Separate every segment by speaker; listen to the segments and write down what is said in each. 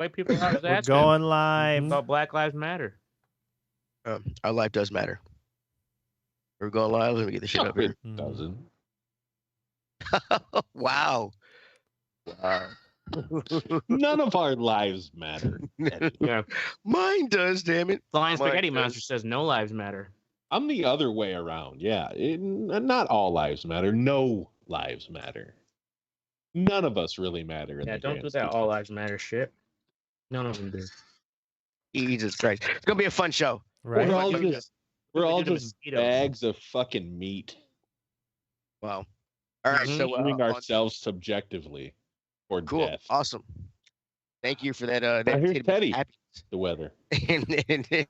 Speaker 1: White people are
Speaker 2: We're
Speaker 1: asking
Speaker 2: going live.
Speaker 1: about Black Lives Matter.
Speaker 3: Our life does matter. We're going live. Let me get the shit up here.
Speaker 4: It doesn't.
Speaker 3: Wow.
Speaker 4: None of our lives matter.
Speaker 1: Yeah.
Speaker 3: Mine does, damn it.
Speaker 1: Flying
Speaker 3: Mine
Speaker 1: Spaghetti
Speaker 3: does.
Speaker 1: Monster says no lives matter.
Speaker 4: I'm the other way around. Yeah. Not all lives matter. No lives matter. None of us really matter. In
Speaker 1: Yeah,
Speaker 4: the
Speaker 1: don't do
Speaker 4: grand
Speaker 1: that
Speaker 4: scheme.
Speaker 1: all lives matter shit. None of them do.
Speaker 3: Jesus Christ. It's going to be a fun show.
Speaker 2: Right?
Speaker 4: We're all
Speaker 3: Let me
Speaker 4: just, we're all
Speaker 1: do the
Speaker 4: just
Speaker 1: mosquito.
Speaker 4: bags of fucking meat.
Speaker 3: Wow. All right.
Speaker 1: Mhm.
Speaker 3: So,
Speaker 4: Viewing ourselves subjectively for
Speaker 3: cool.
Speaker 4: death.
Speaker 3: Awesome. Thank you for that.
Speaker 4: Here's
Speaker 3: tidbit.
Speaker 4: Teddy.
Speaker 3: Happy-
Speaker 4: The weather.
Speaker 3: It's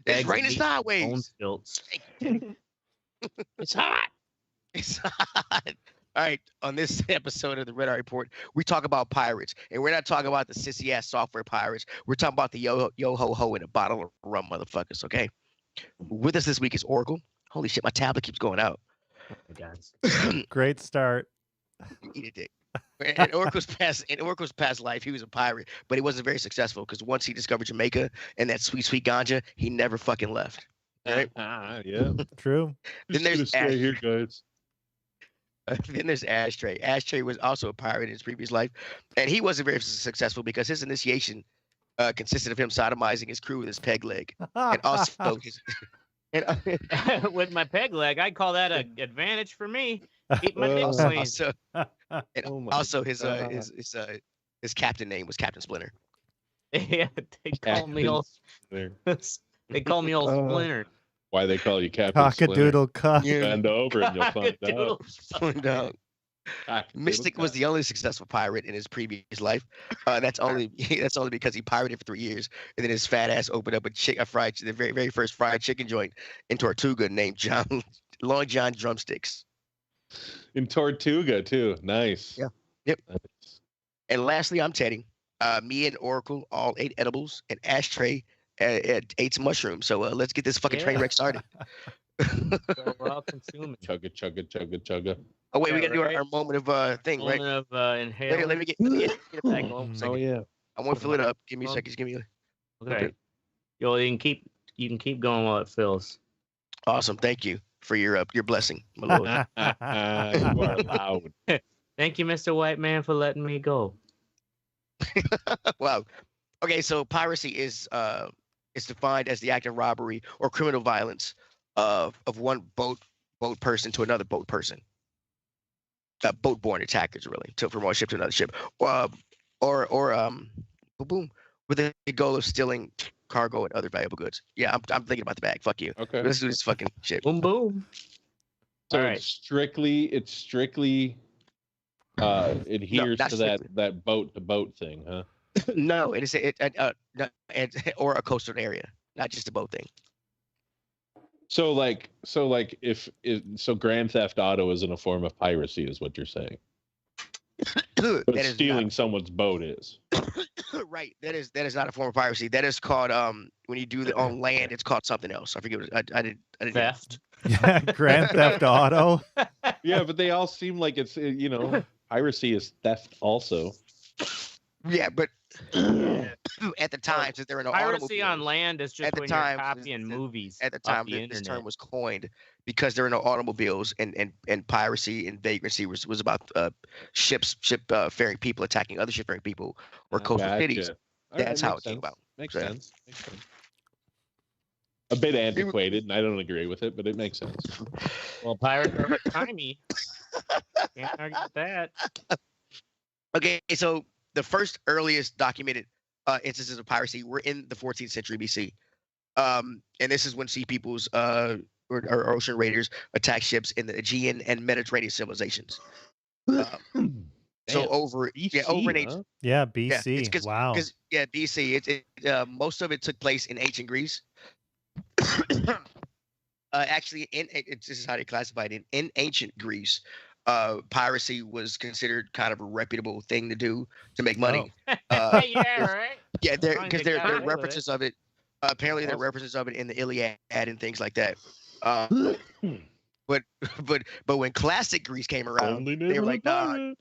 Speaker 1: Bags of
Speaker 3: raining
Speaker 1: meat,
Speaker 3: sideways.
Speaker 1: bone stilts.
Speaker 3: It's hot. It's hot. All right. On this episode of the Red Eye Report, we talk about pirates, and we're not talking about the sissy ass software pirates. We're talking about the yo ho ho in a bottle of rum, motherfuckers. Okay. With us this week is Oracle. Holy shit, my tablet keeps going out.
Speaker 1: Oh my God.
Speaker 2: Great start.
Speaker 3: Eat a dick. In Oracle's past life, he was a pirate, but he wasn't very successful because once he discovered Jamaica and that sweet, sweet ganja, he never fucking left. All right.
Speaker 4: Yeah.
Speaker 2: True.
Speaker 3: Then
Speaker 4: Just
Speaker 3: there's
Speaker 4: gonna stay here, guys.
Speaker 3: Then there's Ashtray. Ashtray was also a pirate in his previous life, and he wasn't very successful because his initiation consisted of him sodomizing his crew with his peg leg, and also his.
Speaker 1: With my peg leg, I call that an advantage for me. Keep my dick
Speaker 4: Also-
Speaker 1: clean.
Speaker 3: Also, and
Speaker 4: Oh my
Speaker 3: also
Speaker 4: God.
Speaker 3: his captain name was Captain Splinter.
Speaker 1: Yeah, they call me old.
Speaker 4: There.
Speaker 1: They call me old Splinter.
Speaker 4: Why they call you Captain Splinter?
Speaker 2: Cockadoodle cuck.
Speaker 4: Bend over and you'll find out.
Speaker 1: Cockadoodle.
Speaker 3: No. Mistic was the only successful pirate in his previous life. That's only because he pirated for 3 years, and then his fat ass opened up the very very first fried chicken joint in Tortuga named Long John Drumsticks.
Speaker 4: in Tortuga too. Nice.
Speaker 3: Yeah. Yep.
Speaker 4: Nice.
Speaker 3: And lastly, I'm Teddy. Me and Oracle all ate edibles, and Ashtray ate some mushrooms. So let's get this fucking train wreck started.
Speaker 1: So we're all consuming.
Speaker 4: Chugga chugga chugga chugga.
Speaker 3: Oh wait, we
Speaker 1: Yeah,
Speaker 3: gotta do
Speaker 1: right.
Speaker 3: our moment of thing, right?
Speaker 1: Moment of inhaling.
Speaker 3: Let me get it back. Hold on a
Speaker 2: Oh,
Speaker 3: second.
Speaker 4: yeah.
Speaker 3: I want to fill it up. Give me a second. Just give me a.
Speaker 1: Okay. Yo, you can keep going while it fills.
Speaker 3: Awesome. Thank you for your blessing, my lord.
Speaker 4: You are loud.
Speaker 1: Thank you, Mr. White Man, for letting me go.
Speaker 3: Wow. Okay, so piracy is defined as the act of robbery or criminal violence of one boat person to another boat person. Boat-borne attackers, really, from one ship to another ship, or boom, with the goal of stealing cargo and other valuable goods. Yeah, I'm thinking about the bag. Fuck you.
Speaker 4: Okay.
Speaker 3: Let's do this fucking shit.
Speaker 1: Boom, boom.
Speaker 4: So
Speaker 1: All right.
Speaker 4: it's strictly adheres
Speaker 3: not
Speaker 4: to
Speaker 3: strictly.
Speaker 4: that boat to boat thing, huh?
Speaker 3: No, or a coastal area, not just a boat thing.
Speaker 4: So if Grand Theft Auto isn't a form of piracy, is what you're saying. But
Speaker 3: That is
Speaker 4: stealing someone's boat is.
Speaker 3: right. That is not a form of piracy. That is called when you do it on land, it's called something else. I forget what I didn't.
Speaker 1: Theft.
Speaker 2: Yeah, Grand Theft Auto.
Speaker 4: Yeah, but they all seem like it's piracy is theft also.
Speaker 3: Yeah, but at the time, since they're in an
Speaker 1: Piracy on
Speaker 3: automobile,
Speaker 1: land is just
Speaker 3: At the
Speaker 1: when
Speaker 3: time,
Speaker 1: you're copying movies.
Speaker 3: at the
Speaker 1: off
Speaker 3: time
Speaker 1: the
Speaker 3: this
Speaker 1: internet.
Speaker 3: term was coined because there are no automobiles, and piracy and vagrancy was about ship faring people attacking other ship faring people or coastal
Speaker 4: Gotcha.
Speaker 3: cities.
Speaker 4: All right,
Speaker 3: That's how
Speaker 4: makes
Speaker 3: it came
Speaker 4: sense.
Speaker 3: about.
Speaker 4: Makes
Speaker 3: So, yeah.
Speaker 4: sense. Makes sense. A bit antiquated, and I don't agree with it, but it makes sense.
Speaker 1: Well, pirates are timey. Can't argue with that.
Speaker 3: Okay, so the first earliest documented instances of piracy were in the 14th century BC, and this is when sea peoples or ocean raiders attacked ships in the Aegean and Mediterranean civilizations. So
Speaker 4: Damn,
Speaker 3: over
Speaker 4: BC,
Speaker 3: over in
Speaker 4: huh?
Speaker 2: Yeah,
Speaker 3: Yeah,
Speaker 2: BC.
Speaker 3: it's 'cause-
Speaker 2: Wow.
Speaker 3: BC. Most of it took place in ancient Greece. Actually, this is how they classified it. In ancient Greece, piracy was considered kind of a reputable thing to do to make money.
Speaker 1: Yeah, right.
Speaker 3: Yeah,
Speaker 1: Fine,
Speaker 3: because
Speaker 1: they
Speaker 3: there
Speaker 1: got away
Speaker 3: are
Speaker 1: with
Speaker 3: references of it. Apparently, there are
Speaker 4: Awesome.
Speaker 3: references of it in the Iliad and things like that. But when classic Greece came around,
Speaker 4: Only
Speaker 3: they were
Speaker 4: never
Speaker 3: like,
Speaker 4: a
Speaker 3: nah,
Speaker 4: pirate.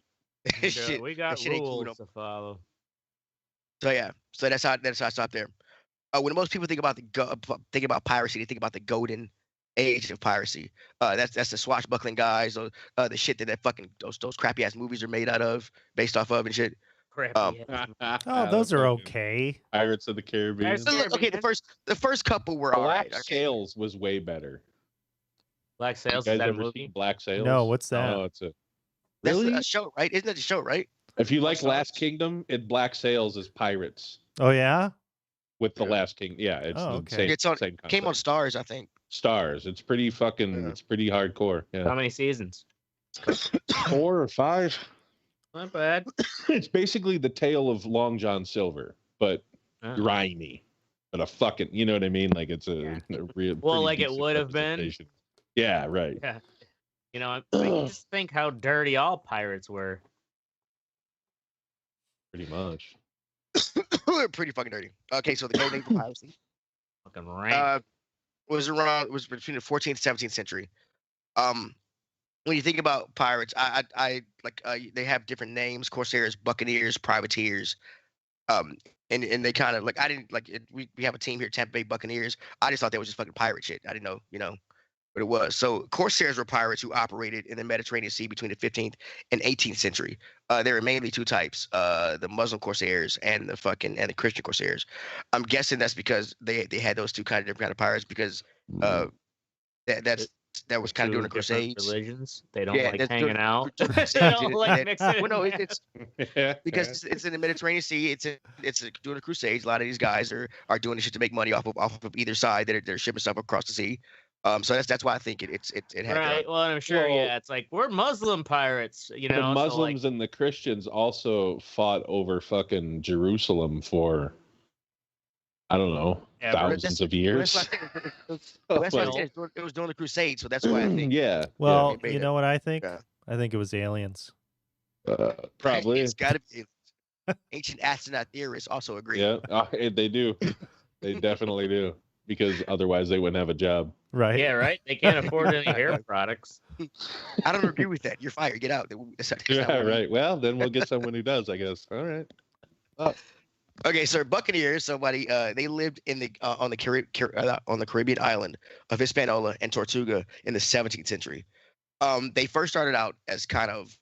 Speaker 3: shit,
Speaker 1: We
Speaker 3: that
Speaker 1: got
Speaker 3: shit ain't cool no
Speaker 1: rules to follow.
Speaker 3: So yeah, so that's how I stopped there. When most people think about think about piracy, they think about the golden age of piracy. That's the swashbuckling guys, or the shit that fucking those crappy ass movies are made out of, based off of and shit.
Speaker 1: Crappy.
Speaker 2: Oh, those are okay.
Speaker 4: Pirates of the Caribbean.
Speaker 1: Pirates of the
Speaker 3: Okay, the first couple were all
Speaker 4: Black
Speaker 3: right. Okay.
Speaker 4: Sails was way better.
Speaker 1: Black
Speaker 4: You
Speaker 1: Sails,
Speaker 4: guys
Speaker 1: is that a
Speaker 4: ever
Speaker 1: movie?
Speaker 4: seen Black Sails?
Speaker 2: No, what's that?
Speaker 4: Oh, it's a
Speaker 3: That's
Speaker 4: really.
Speaker 3: a show, right? Isn't it a show, right?
Speaker 4: If you like
Speaker 3: Stars?
Speaker 4: Last Kingdom, Black Sails is pirates
Speaker 2: Oh yeah.
Speaker 4: with the
Speaker 3: Yeah.
Speaker 4: Last King. Yeah, it's
Speaker 2: Oh,
Speaker 4: the
Speaker 2: okay.
Speaker 4: same.
Speaker 3: It's on-
Speaker 4: same concept.
Speaker 3: Came on Stars, I think.
Speaker 4: Stars. It's pretty fucking.
Speaker 3: Yeah.
Speaker 4: It's pretty hardcore.
Speaker 1: How
Speaker 4: Yeah,
Speaker 1: many seasons?
Speaker 4: 4 or 5.
Speaker 1: Not bad.
Speaker 4: It's basically the tale of Long John Silver, but
Speaker 1: Uh,
Speaker 4: grimy. But a fucking, you know what I mean? Like it's a real.
Speaker 1: Well,
Speaker 4: pretty
Speaker 1: like it
Speaker 4: decent
Speaker 1: would have been.
Speaker 4: representation. Yeah, right.
Speaker 1: Yeah. You know, I just think how dirty all pirates were.
Speaker 4: Pretty much.
Speaker 3: Pretty fucking dirty. Okay, so the golden age of piracy
Speaker 1: Fucking rank.
Speaker 3: was between the 14th 17th century. When you think about pirates, I like they have different names: corsairs, buccaneers, privateers. And they kind of like I didn't like it, we have a team here, Tampa Bay Buccaneers. I just thought that was just fucking pirate shit. I didn't know, what it was. So corsairs were pirates who operated in the Mediterranean Sea between the 15th and 18th century. There were mainly two types: the Muslim corsairs and the Christian corsairs. I'm guessing that's because they had those two different kind of pirates because that was kind of doing the
Speaker 1: Two different
Speaker 3: Crusades.
Speaker 1: Religions. They don't
Speaker 3: Yeah,
Speaker 1: like
Speaker 3: that's
Speaker 1: hanging
Speaker 3: doing-
Speaker 1: out.
Speaker 3: doing
Speaker 1: They
Speaker 3: Crusades,
Speaker 1: don't
Speaker 3: and
Speaker 1: like
Speaker 3: then-
Speaker 1: mixing.
Speaker 3: well, no, it's because it's in the Mediterranean Sea. It's doing the Crusades. A lot of these guys are doing this shit to make money off of either side. They're shipping stuff across the sea. So that's why I think it had
Speaker 1: Right. Well, I'm sure.
Speaker 4: Well-
Speaker 1: Yeah, it's like we're Muslim pirates. You know,
Speaker 4: The
Speaker 1: so, like,
Speaker 4: Muslims and the Christians also fought over fucking Jerusalem for, I don't know,
Speaker 1: Ever.
Speaker 4: thousands of years.
Speaker 3: That's why I said it was during the Crusades. So that's why I think
Speaker 4: Yeah.
Speaker 2: Well,
Speaker 3: made
Speaker 2: you
Speaker 3: it.
Speaker 2: know what I think?
Speaker 3: Yeah.
Speaker 2: I think it was aliens.
Speaker 4: Probably.
Speaker 3: it's got to be. Ancient astronaut theorists also agree.
Speaker 4: Yeah, they do. They definitely do. Because otherwise they wouldn't have a job.
Speaker 2: Right.
Speaker 1: yeah, right. They can't afford any hair products.
Speaker 3: I don't agree with that. You're fired. Get out. That's not
Speaker 4: Yeah,
Speaker 3: what we-
Speaker 4: right. Well, then we'll get someone who does, I guess. All right.
Speaker 3: Okay, so Buccaneers, somebody they lived in the on the Caribbean island of Hispaniola and Tortuga in the 17th century. They first started out as kind of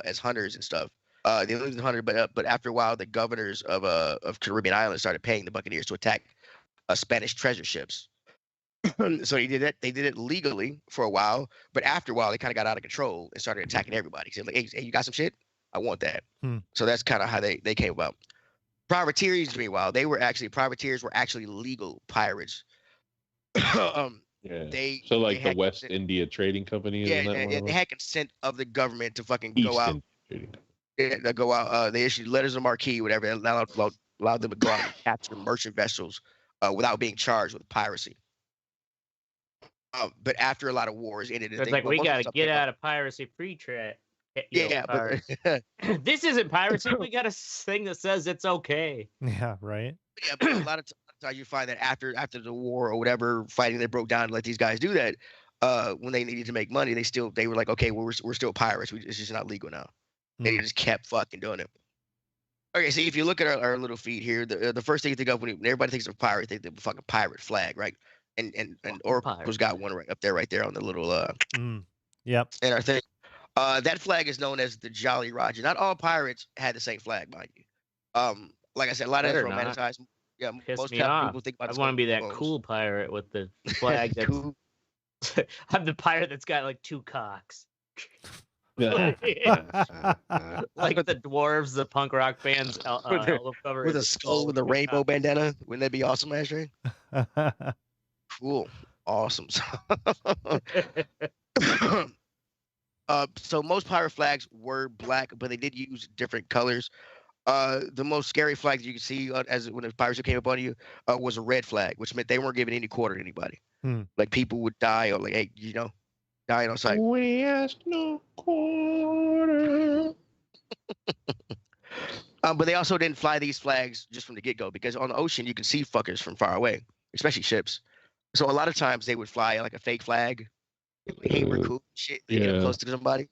Speaker 3: as hunters and stuff. They lived as hunters, but after a while, the governors of Caribbean islands started paying the Buccaneers to attack Spanish treasure ships. So they did it. They did it legally for a while, but after a while, they kind of got out of control and started attacking everybody. So like, hey, you got some shit? I want that. So that's kind of how they came about. Privateers, meanwhile, privateers were actually legal pirates.
Speaker 4: Yeah.
Speaker 3: They
Speaker 4: So like
Speaker 3: they
Speaker 4: the
Speaker 3: had
Speaker 4: West
Speaker 3: consent-
Speaker 4: India Trading Company,
Speaker 3: yeah,
Speaker 4: isn't that one of
Speaker 3: they
Speaker 4: them?
Speaker 3: had consent of the government to fucking
Speaker 4: East
Speaker 3: go out.
Speaker 4: India Trading Company.
Speaker 3: Yeah, they go out. They issued letters of marque, whatever, that allowed them to go out and capture merchant vessels without being charged with piracy. But after a lot of wars ended,
Speaker 1: It's like we gotta get out of piracy pre-trade.
Speaker 3: Yeah, but
Speaker 1: This isn't piracy. We got a thing that says it's okay.
Speaker 2: Yeah, right.
Speaker 3: yeah, but a lot of times you find that after the war or whatever fighting that broke down to let these guys do that, when they needed to make money, they were like, okay, well, we're still pirates. It's just not legal now. They just kept fucking doing it. Okay, so if you look at our little feed here, the first thing you think of when everybody thinks of pirate, they think of a fucking pirate flag, right? And Oracle's
Speaker 1: pirate.
Speaker 3: got one right there on the little
Speaker 2: Yep.
Speaker 3: in our thing. That flag is known as the Jolly Roger. Not all pirates had the same flag, mind you. Like I said, a lot of it's
Speaker 1: Better not.
Speaker 3: romanticized. Yeah,
Speaker 1: Piss
Speaker 3: most
Speaker 1: me
Speaker 3: people
Speaker 1: off.
Speaker 3: think about
Speaker 1: I
Speaker 3: the
Speaker 1: want to be that
Speaker 3: Scots.
Speaker 1: cool pirate with the flag that's.
Speaker 3: Cool.
Speaker 1: I'm the pirate that's got like two cocks.
Speaker 4: Yeah.
Speaker 1: Like the dwarves, the punk rock band's album cover.
Speaker 3: With
Speaker 1: is
Speaker 3: a skull with a
Speaker 1: two
Speaker 3: rainbow
Speaker 1: cocks.
Speaker 3: bandana. Wouldn't that be awesome, Ashtray? Cool. Awesome. So most pirate flags were black, but they did use different colors. The most scary flag that you can see when the pirates came up on you was a red flag, which meant they weren't giving any quarter to anybody. Like people would die or like, hey, dying on sight.
Speaker 4: We ask no quarter.
Speaker 3: But they also didn't fly these flags just from the get-go because on the ocean you can see fuckers from far away, especially ships. So a lot of times they would fly like a fake flag. Like, hey, we're cool. Shit, they get up
Speaker 4: Yeah.
Speaker 3: close to somebody.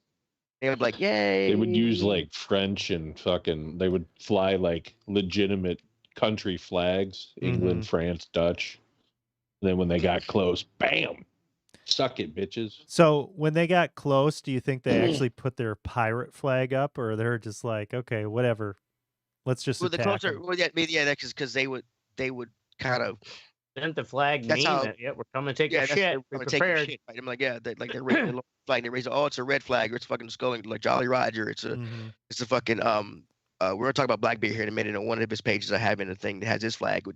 Speaker 3: They would be like, yay.
Speaker 4: They would use like French and fucking. They would fly like legitimate country flags: England, France, Dutch. And then when they got close, bam, suck it, bitches.
Speaker 2: So when they got close, do you think they actually put their pirate flag up, or they're just like, okay, whatever, let's just
Speaker 3: Well, the
Speaker 2: attack
Speaker 3: closer,
Speaker 2: 'em?
Speaker 3: well, yeah, that's because they would kind of,
Speaker 1: Didn't the flag
Speaker 3: That's
Speaker 1: mean
Speaker 3: how-
Speaker 1: that? Yeah, we're coming to take
Speaker 3: yeah,
Speaker 1: your
Speaker 3: that's
Speaker 1: shit.
Speaker 3: they're
Speaker 1: Be
Speaker 3: taking
Speaker 1: prepared.
Speaker 3: shit. Right? I'm like, yeah, like they're raising the flag. They raise, oh, it's a red flag, or it's fucking skull, like Jolly Roger. It's a,
Speaker 2: Mhm.
Speaker 3: it's a fucking we're gonna talk about Blackbeard here in a minute. On one of his pages, I have in a thing that has his flag,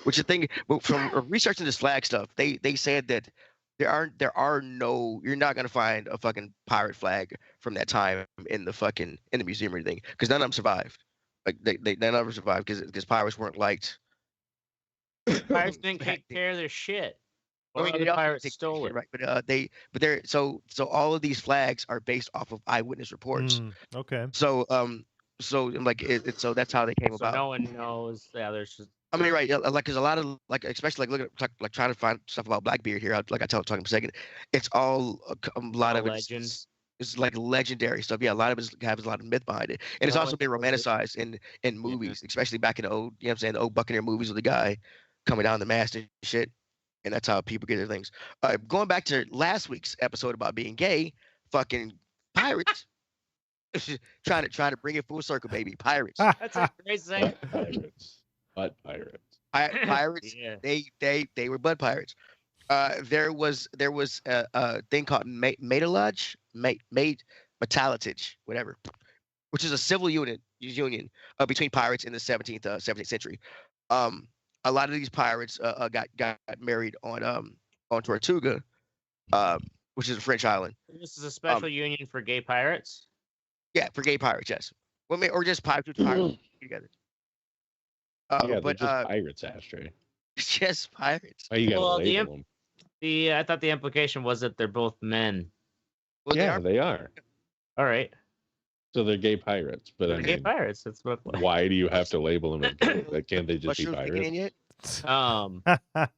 Speaker 3: which the thing. But from researching this flag stuff, they said that there are no, you're not gonna find a fucking pirate flag from that time in the museum or anything, because none of them survived. Like they none of them survived because pirates weren't liked.
Speaker 1: Pirates didn't
Speaker 3: back
Speaker 1: take
Speaker 3: then.
Speaker 1: care of their shit.
Speaker 3: I
Speaker 1: Or
Speaker 3: mean,
Speaker 1: other
Speaker 3: they also
Speaker 1: pirates
Speaker 3: take
Speaker 1: stole
Speaker 3: shit,
Speaker 1: it.
Speaker 3: right? But they're so all of these flags are based off of eyewitness reports.
Speaker 2: Okay.
Speaker 3: So so like so that's how they came
Speaker 1: So
Speaker 3: about.
Speaker 1: no one knows. Yeah, there's just
Speaker 3: I mean, right? Like, there's a lot of like, especially like looking at like trying to find stuff about Blackbeard here. Like I talking a second, it's all a lot
Speaker 1: a
Speaker 3: of it
Speaker 1: legend.
Speaker 3: it's like legendary stuff. Yeah, a lot of it has a lot of myth behind it, and it's
Speaker 1: No
Speaker 3: also
Speaker 1: one
Speaker 3: been
Speaker 1: knows it.
Speaker 3: romanticized in movies, especially back in the old, you know what I'm saying, the old Buccaneer movies with the guy coming down the mast and shit, and that's how people get their things. Going back to last week's episode about being gay, fucking pirates. trying to bring it full circle, baby. Pirates.
Speaker 1: That's a great saying.
Speaker 4: Butt pirates. Butt pirates.
Speaker 3: Pirates.
Speaker 1: Yeah.
Speaker 3: They were bud pirates. There was a thing called matey whatever, which is a civil union between pirates in the 17th century. A lot of these pirates got married on Tortuga, which is a French island.
Speaker 1: This is a special union for gay pirates.
Speaker 3: Yeah, for gay pirates, yes. Well, or just pirates together.
Speaker 4: Yeah, they're
Speaker 3: But
Speaker 4: just pirates, Ashtray.
Speaker 3: it's just pirates.
Speaker 4: Why you gotta
Speaker 1: Well,
Speaker 4: label them?
Speaker 1: I thought the implication was that they're both men.
Speaker 3: Well,
Speaker 4: Yeah, they are.
Speaker 1: All right,
Speaker 4: So they're gay pirates. But I
Speaker 1: they're gay
Speaker 4: mean,
Speaker 1: pirates. That's what.
Speaker 4: why do you have to label them as gay? Like, can't they just be
Speaker 3: Mushroom kicking in
Speaker 4: pirates?
Speaker 3: yet?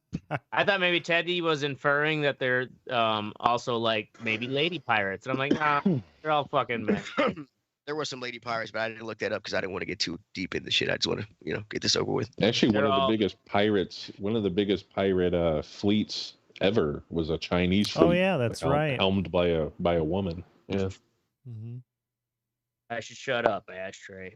Speaker 1: I thought maybe Teddy was inferring that they're also like maybe lady pirates, and I'm like, nah, they're all fucking men.
Speaker 3: There were some lady pirates, but I didn't look that up because I didn't want to get too deep into shit. I just want to, get this over with.
Speaker 4: Actually,
Speaker 1: They're
Speaker 4: one of
Speaker 1: all-
Speaker 4: the biggest pirate fleets ever was a Chinese fleet.
Speaker 2: Oh yeah, that's right.
Speaker 4: Helmed by a woman. Yeah.
Speaker 2: Mhm.
Speaker 1: I should shut up, Ashtray.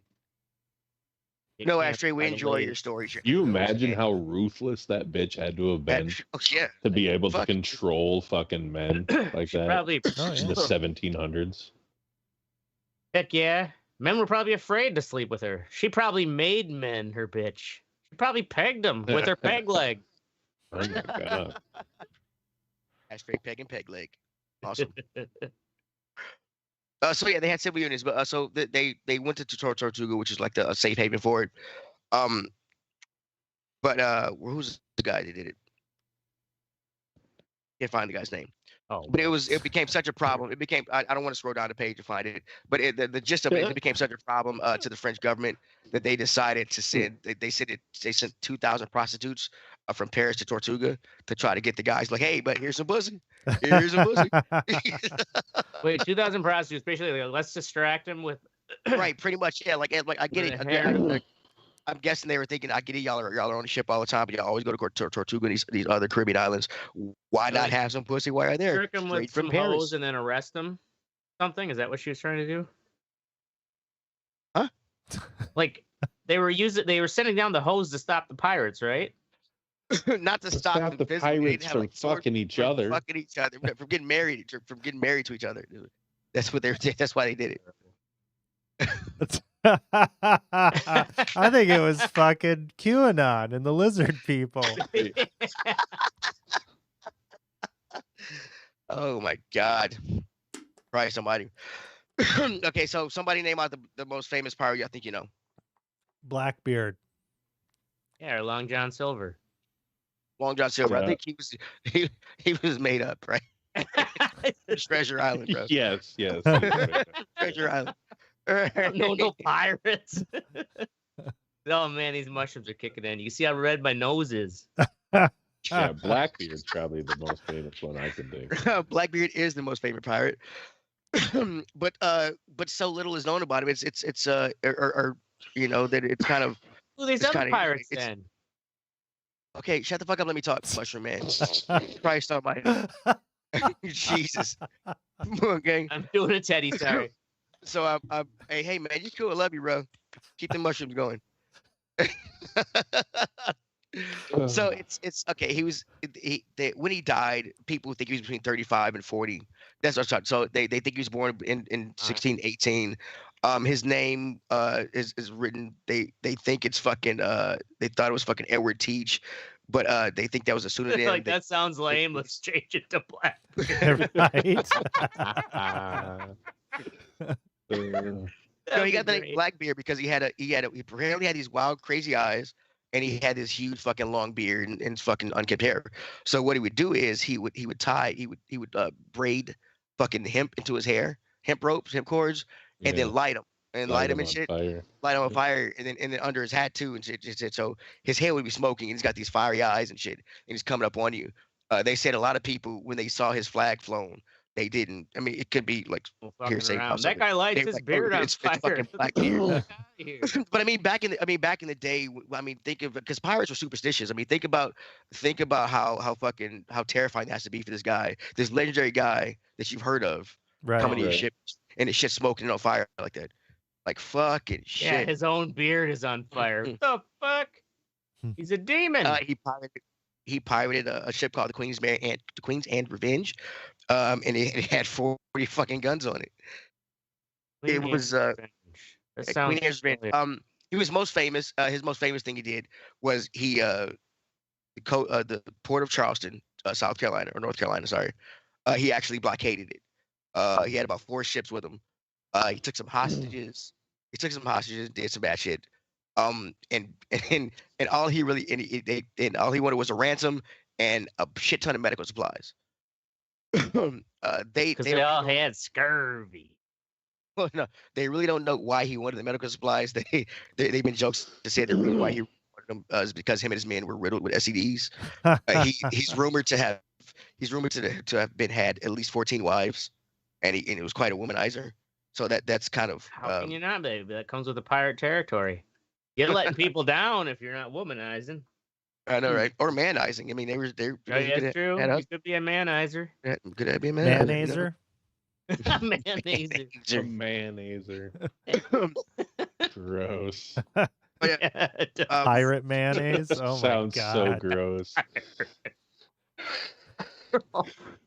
Speaker 1: You
Speaker 3: No,
Speaker 1: can't
Speaker 3: Ashtray, we
Speaker 1: find a
Speaker 3: enjoy
Speaker 1: lady.
Speaker 3: your stories.
Speaker 4: Can you imagine how ruthless that bitch had to have been
Speaker 3: Oh, yeah.
Speaker 4: to be able to
Speaker 3: Fuck.
Speaker 4: control fucking men like
Speaker 1: She
Speaker 4: that
Speaker 1: probably.
Speaker 2: Oh,
Speaker 4: in the
Speaker 2: yeah.
Speaker 4: 1700s?
Speaker 1: Heck yeah. Men were probably afraid to sleep with her. She probably made men her bitch. She probably pegged them with her peg leg.
Speaker 4: Oh my god.
Speaker 3: Ashtray, peg and peg leg. Awesome. So yeah, they had civil unions, but so they went to Tortuga, which is like a safe haven for it. But who's the guy that did it? Can't find the guy's name.
Speaker 1: Oh,
Speaker 3: But it became such a problem. It became I don't want to scroll down the page to find it, but the gist of it became such a problem to the French government that they decided to send. They sent 2,000 prostitutes from Paris to Tortuga to try to get the guys like, hey, but here's some pussy. Here's some pussy.
Speaker 1: wait, 2,000 prostitutes. Basically, like, let's distract them with.
Speaker 3: Right, pretty much. Yeah, like I get it.
Speaker 1: With a hair.
Speaker 3: I'm guessing they were thinking, I get it. Y'all are on the ship all the time, but y'all always go to Tortuga and these other Caribbean islands. Why not
Speaker 1: Like,
Speaker 3: have some pussy while you're there?
Speaker 1: Trick them with
Speaker 3: Straight from
Speaker 1: some
Speaker 3: Paris.
Speaker 1: hose and then arrest them. Something? Is that what she was trying to do?
Speaker 3: Huh?
Speaker 1: Like they were sending down the hose to stop the pirates, right?
Speaker 3: Not to stop them
Speaker 4: the
Speaker 3: physically. They
Speaker 4: pirates
Speaker 3: didn't have,
Speaker 4: from
Speaker 3: like, swords
Speaker 4: fucking each
Speaker 3: from
Speaker 4: other.
Speaker 3: Fucking each other. From getting married to each other. Dude. That's what that's why they did it.
Speaker 2: I think it was fucking QAnon and the lizard people.
Speaker 3: Oh my God. Probably somebody. Okay, so somebody name out the most famous pirate I think you know.
Speaker 2: Blackbeard.
Speaker 1: Yeah, or Long John Silver.
Speaker 3: Long John Silver. I
Speaker 4: Yeah.
Speaker 3: think he was made up, right? Treasure Island, bro.
Speaker 4: Yes, yes.
Speaker 3: Treasure Island.
Speaker 1: no pirates. Oh man, these mushrooms are kicking in. You see how red my nose is.
Speaker 4: Yeah, Blackbeard's probably the most famous one I can think of.
Speaker 3: Blackbeard is the most favorite pirate. but so little is known about him. It's or you know that it's kind of
Speaker 1: Who are these
Speaker 3: it's
Speaker 1: other
Speaker 3: kind of
Speaker 1: pirates
Speaker 3: it's
Speaker 1: then?
Speaker 3: okay. Shut the fuck up. Let me talk, Mushroom Man. Christ Almighty, Jesus. Okay.
Speaker 1: I'm doing a Teddy. Sorry.
Speaker 3: So hey man, you cool. I love you, bro. Keep the mushrooms going. So it's okay. When he died, people think he was between 35 and 40. That's what I'm talking. So they think he was born in 1618. His name is written. They think it's fucking. They thought it was fucking Edward Teach, but they think that was a pseudonym.
Speaker 1: Like that sounds lame. Let's change it to Black.
Speaker 2: Right.
Speaker 3: No, he got the name Blackbeard because he apparently had these wild, crazy eyes, and he had this huge fucking long beard and fucking unkempt hair. So what he would do is he would braid fucking hemp into his hair, hemp ropes, hemp cords, and then light them and shit, light them on fire, and then under his hat too and shit. So his hair would be smoking, and he's got these fiery eyes and shit, and he's coming up on you. They said a lot of people when they saw his flag flown, they didn't. I mean, it could be like hearsay.
Speaker 1: That guy lights his beard on fire.
Speaker 3: Fucking Blackbeard. But I mean, back in the day, I mean, think of because pirates were superstitious. I mean, think about how terrifying that has to be for this guy, this legendary guy that you've heard of, coming to your ship and his shit smoking on fire like that, like fucking shit.
Speaker 1: Yeah, his own beard is on fire. What the fuck? He's a demon.
Speaker 3: He pirated a ship called the Queen's and Revenge, and it had 40 fucking guns on it. It was Queen Anne's Revenge. He was most famous. His most famous thing he did was the port of Charleston, South Carolina or North Carolina. Sorry, he actually blockaded it. He had about 4 ships with him. He took some hostages. Did some bad shit. And all he really and all he wanted was a ransom and a shit ton of medical supplies. They
Speaker 1: all had scurvy.
Speaker 3: Well, no, they really don't know why he wanted the medical supplies. They've been jokes to say the reason why he wanted them is because him and his men were riddled with STDs. He's rumored to have have been had at least 14 wives, and it was quite a womanizer. So that's kind of
Speaker 1: how can you not, baby? That comes with the pirate territory. You're letting people down if you're not womanizing.
Speaker 3: I know, right? Or manizing. I mean, they're
Speaker 1: that's true. You could be a manizer.
Speaker 3: Yeah, could be a manizer.
Speaker 1: Mayonnaise.
Speaker 4: Gross.
Speaker 2: Pirate mayonnaise. Oh my
Speaker 4: Sounds
Speaker 2: god.
Speaker 4: so gross.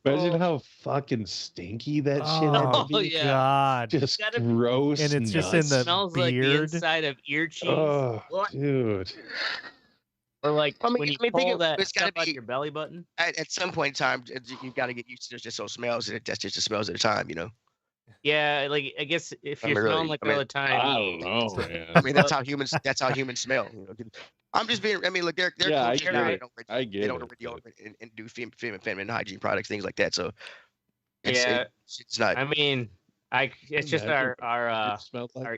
Speaker 4: Imagine how fucking stinky that shit had to be.
Speaker 2: God.
Speaker 4: Just gross.
Speaker 2: And it's just in the
Speaker 1: smells
Speaker 2: beard.
Speaker 1: Like the inside of ear cheese.
Speaker 4: Oh, dude.
Speaker 1: Or like when you pull that
Speaker 3: it's
Speaker 1: stuff out of your belly button.
Speaker 3: At some point in time, you've got to get used to just those smells. That's just the smells at a time, you know.
Speaker 1: Yeah, like I guess if you're smelling like all the time.
Speaker 4: I don't know, man.
Speaker 3: I mean, that's how humans smell. You know? I'm just being. I mean, look, they're
Speaker 4: Yeah,
Speaker 3: cool.
Speaker 4: I get
Speaker 3: they don't deodorant and do feminine hygiene products, things like that. So it's not.
Speaker 1: I mean, it's just our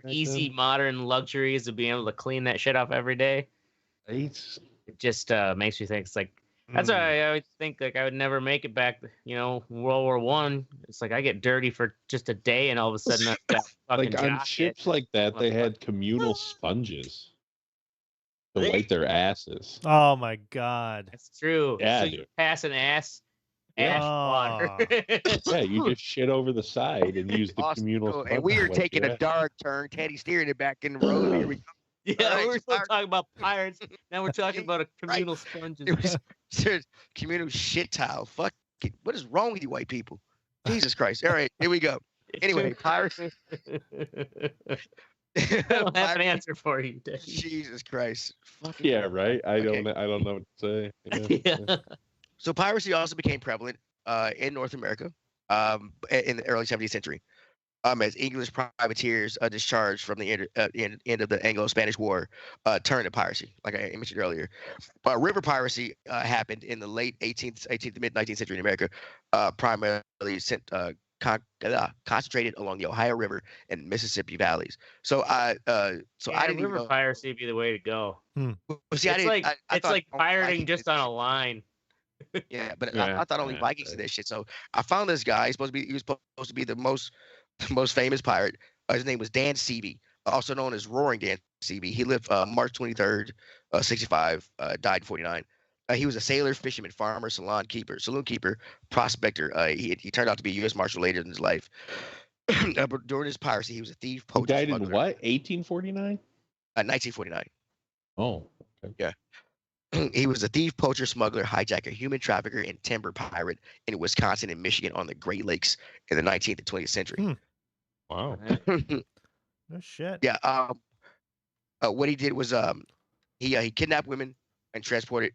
Speaker 1: easy modern luxuries of being able to clean that shit off every day.
Speaker 4: Right.
Speaker 1: It just makes me think it's like that's why I always think like I would never make it back. You know, World War I. It's like I get dirty for just a day, and all of a sudden I've got fucking
Speaker 4: like on ships like that, they had communal sponges to wipe their asses.
Speaker 2: Oh my god.
Speaker 1: That's true.
Speaker 4: Yeah,
Speaker 1: so you pass an ash water.
Speaker 4: Yeah, you just shit over the side and use the communal sponge.
Speaker 3: And we are taking a dark turn. Teddy steering it back in the road. Here we go.
Speaker 1: Yeah, we were still talking about pirates. Now we're talking about a communal sponges.
Speaker 3: Communal shit towel. Fuck it. What is wrong with you white people? Jesus Christ. All right, here we go. Anyway, pirates.
Speaker 1: I don't have an answer for you, Dave.
Speaker 3: Jesus Christ.
Speaker 4: Fucking yeah, right. I don't know what to say.
Speaker 1: Yeah.
Speaker 3: So piracy also became prevalent in North America in the early 17th century. As English privateers discharged from the end of the Anglo-Spanish War turned to piracy, like I mentioned earlier. River piracy happened in the late 18th to mid-19th century in America, primarily concentrated along the Ohio River and Mississippi valleys. So I didn't
Speaker 1: river
Speaker 3: know.
Speaker 1: Piracy would be the way to go.
Speaker 3: Well, see,
Speaker 1: it's like pirating just on a line.
Speaker 3: Yeah, but I thought only Vikings did that shit. So I found this guy. He was supposed to be the most most famous pirate. His name was Dan Seavey, also known as Roaring Dan Seavey. He lived March 23rd, 65, died in 49. He was a sailor, fisherman, farmer, saloon keeper, prospector. He turned out to be a U.S. Marshal later in his life. But during his piracy, he was a thief,
Speaker 4: He
Speaker 3: poacher,
Speaker 4: died in
Speaker 3: smuggler.
Speaker 4: what? 1849?
Speaker 3: 1949.
Speaker 4: Oh, okay.
Speaker 3: He was a thief, poacher, smuggler, hijacker, human trafficker, and timber pirate in Wisconsin and Michigan on the Great Lakes in the 19th and 20th century.
Speaker 4: Wow.
Speaker 2: No shit.
Speaker 3: Yeah. What he did was he kidnapped women and transported.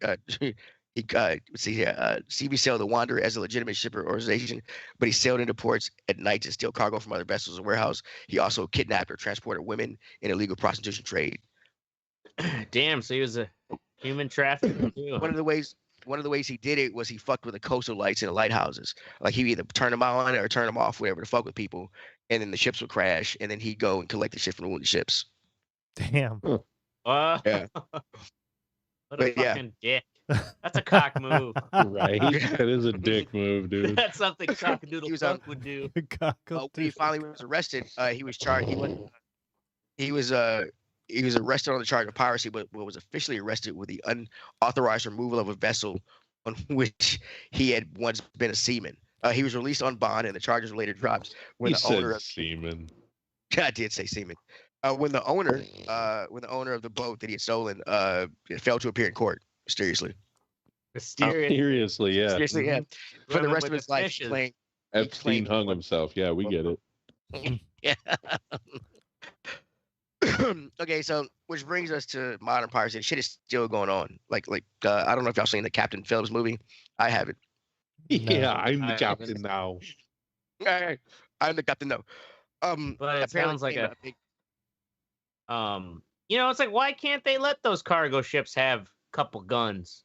Speaker 3: CB sailed the Wanderer as a legitimate shipper organization, but he sailed into ports at night to steal cargo from other vessels and warehouse. He also kidnapped or transported women in illegal prostitution trade.
Speaker 1: Damn, so he was a human trafficker too.
Speaker 3: One of the ways he did it was he fucked with the coastal lights in the lighthouses. Like he either turn them on or turn them off, whatever, to fuck with people, and then the ships would crash, and then he'd go and collect the shit from the wounded ships.
Speaker 2: Damn.
Speaker 3: Yeah.
Speaker 1: What a fucking dick. That's a cock move.
Speaker 4: Right? That is a dick move, dude.
Speaker 1: That's something Cockadoodle Dunk would do.
Speaker 3: When he finally was arrested, he was charged. He was arrested on the charge of piracy, but was officially arrested with the unauthorized removal of a vessel on which he had once been a seaman. He was released on bond, and the charges were later dropped when the owner of
Speaker 4: seaman.
Speaker 3: I did say seaman. When the owner of the boat that he had stolen failed to appear in court mysteriously.
Speaker 1: Mysteriously,
Speaker 4: yeah.
Speaker 3: Seriously, yeah. For the rest of his life,
Speaker 1: fishes.
Speaker 3: playing.
Speaker 4: Epstein hung himself. Yeah, we get it.
Speaker 3: Yeah. Okay, so which brings us to modern piracy. And shit is still going on. Like I don't know if y'all seen the Captain Phillips movie. I haven't.
Speaker 4: Yeah, I'm the captain now.
Speaker 3: I'm the captain now.
Speaker 1: But it sounds like a big... it's like, why can't they let those cargo ships have a couple guns?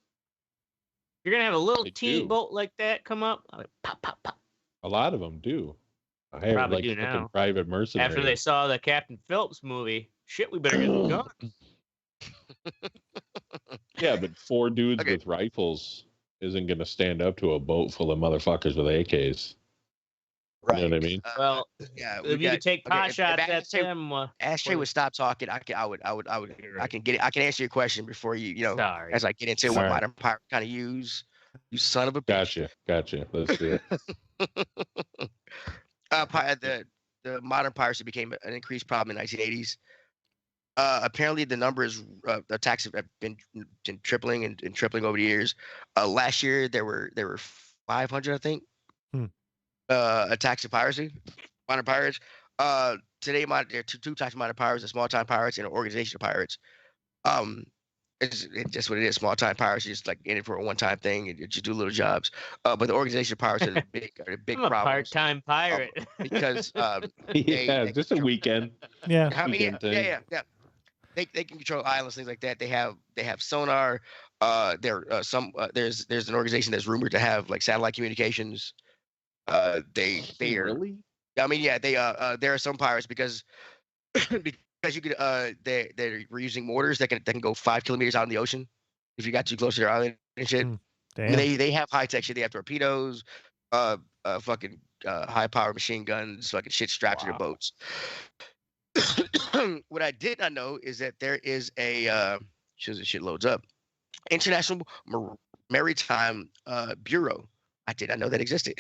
Speaker 1: You're gonna have a little teeny boat like that come up, like, pop, pop, pop.
Speaker 4: A lot of them do. I have
Speaker 1: Probably
Speaker 4: like
Speaker 1: do now.
Speaker 4: private mercenaries.
Speaker 1: After they saw the Captain Phillips movie, shit, we better get the gun.
Speaker 4: Yeah, but 4 dudes with rifles isn't gonna stand up to a boat full of motherfuckers with AKs.
Speaker 3: Right.
Speaker 4: You know what I mean?
Speaker 1: Well,
Speaker 3: yeah.
Speaker 1: if you could take pot shots at them,
Speaker 3: Ashtray would stop talking. I can answer your question before
Speaker 1: Sorry.
Speaker 3: as I get into what modern pirate kind of use. You son of a bitch.
Speaker 4: Gotcha. Let's do
Speaker 3: it. The modern piracy became an increased problem in the 1980s. Apparently, the numbers attacks have been tripling and tripling over the years. Last year, there were 500, I think. Attacks of piracy, modern pirates. Today, there are two types of modern pirates: the small-time pirates and the organizational pirates. It's just what it is. Small-time pirates are just like in it for a one-time thing and just do little jobs. But the organizational pirates are the big
Speaker 1: I'm a part-time pirate
Speaker 3: because
Speaker 4: just a weekend.
Speaker 2: Yeah.
Speaker 3: I mean, yeah. They can control islands, things like that. They have sonar. There's an organization that's rumored to have like satellite communications. They
Speaker 4: really?
Speaker 3: I mean, yeah, there are some pirates because you could we're using mortars that can go 5 kilometers out in the ocean if you got too close to their island and shit.
Speaker 2: Damn.
Speaker 3: I mean, they have high tech shit. They have torpedoes, fucking high power machine guns, fucking shit strapped to their boats. What I did not know is that there is a shit loads up, International Maritime Bureau. I did not know that existed.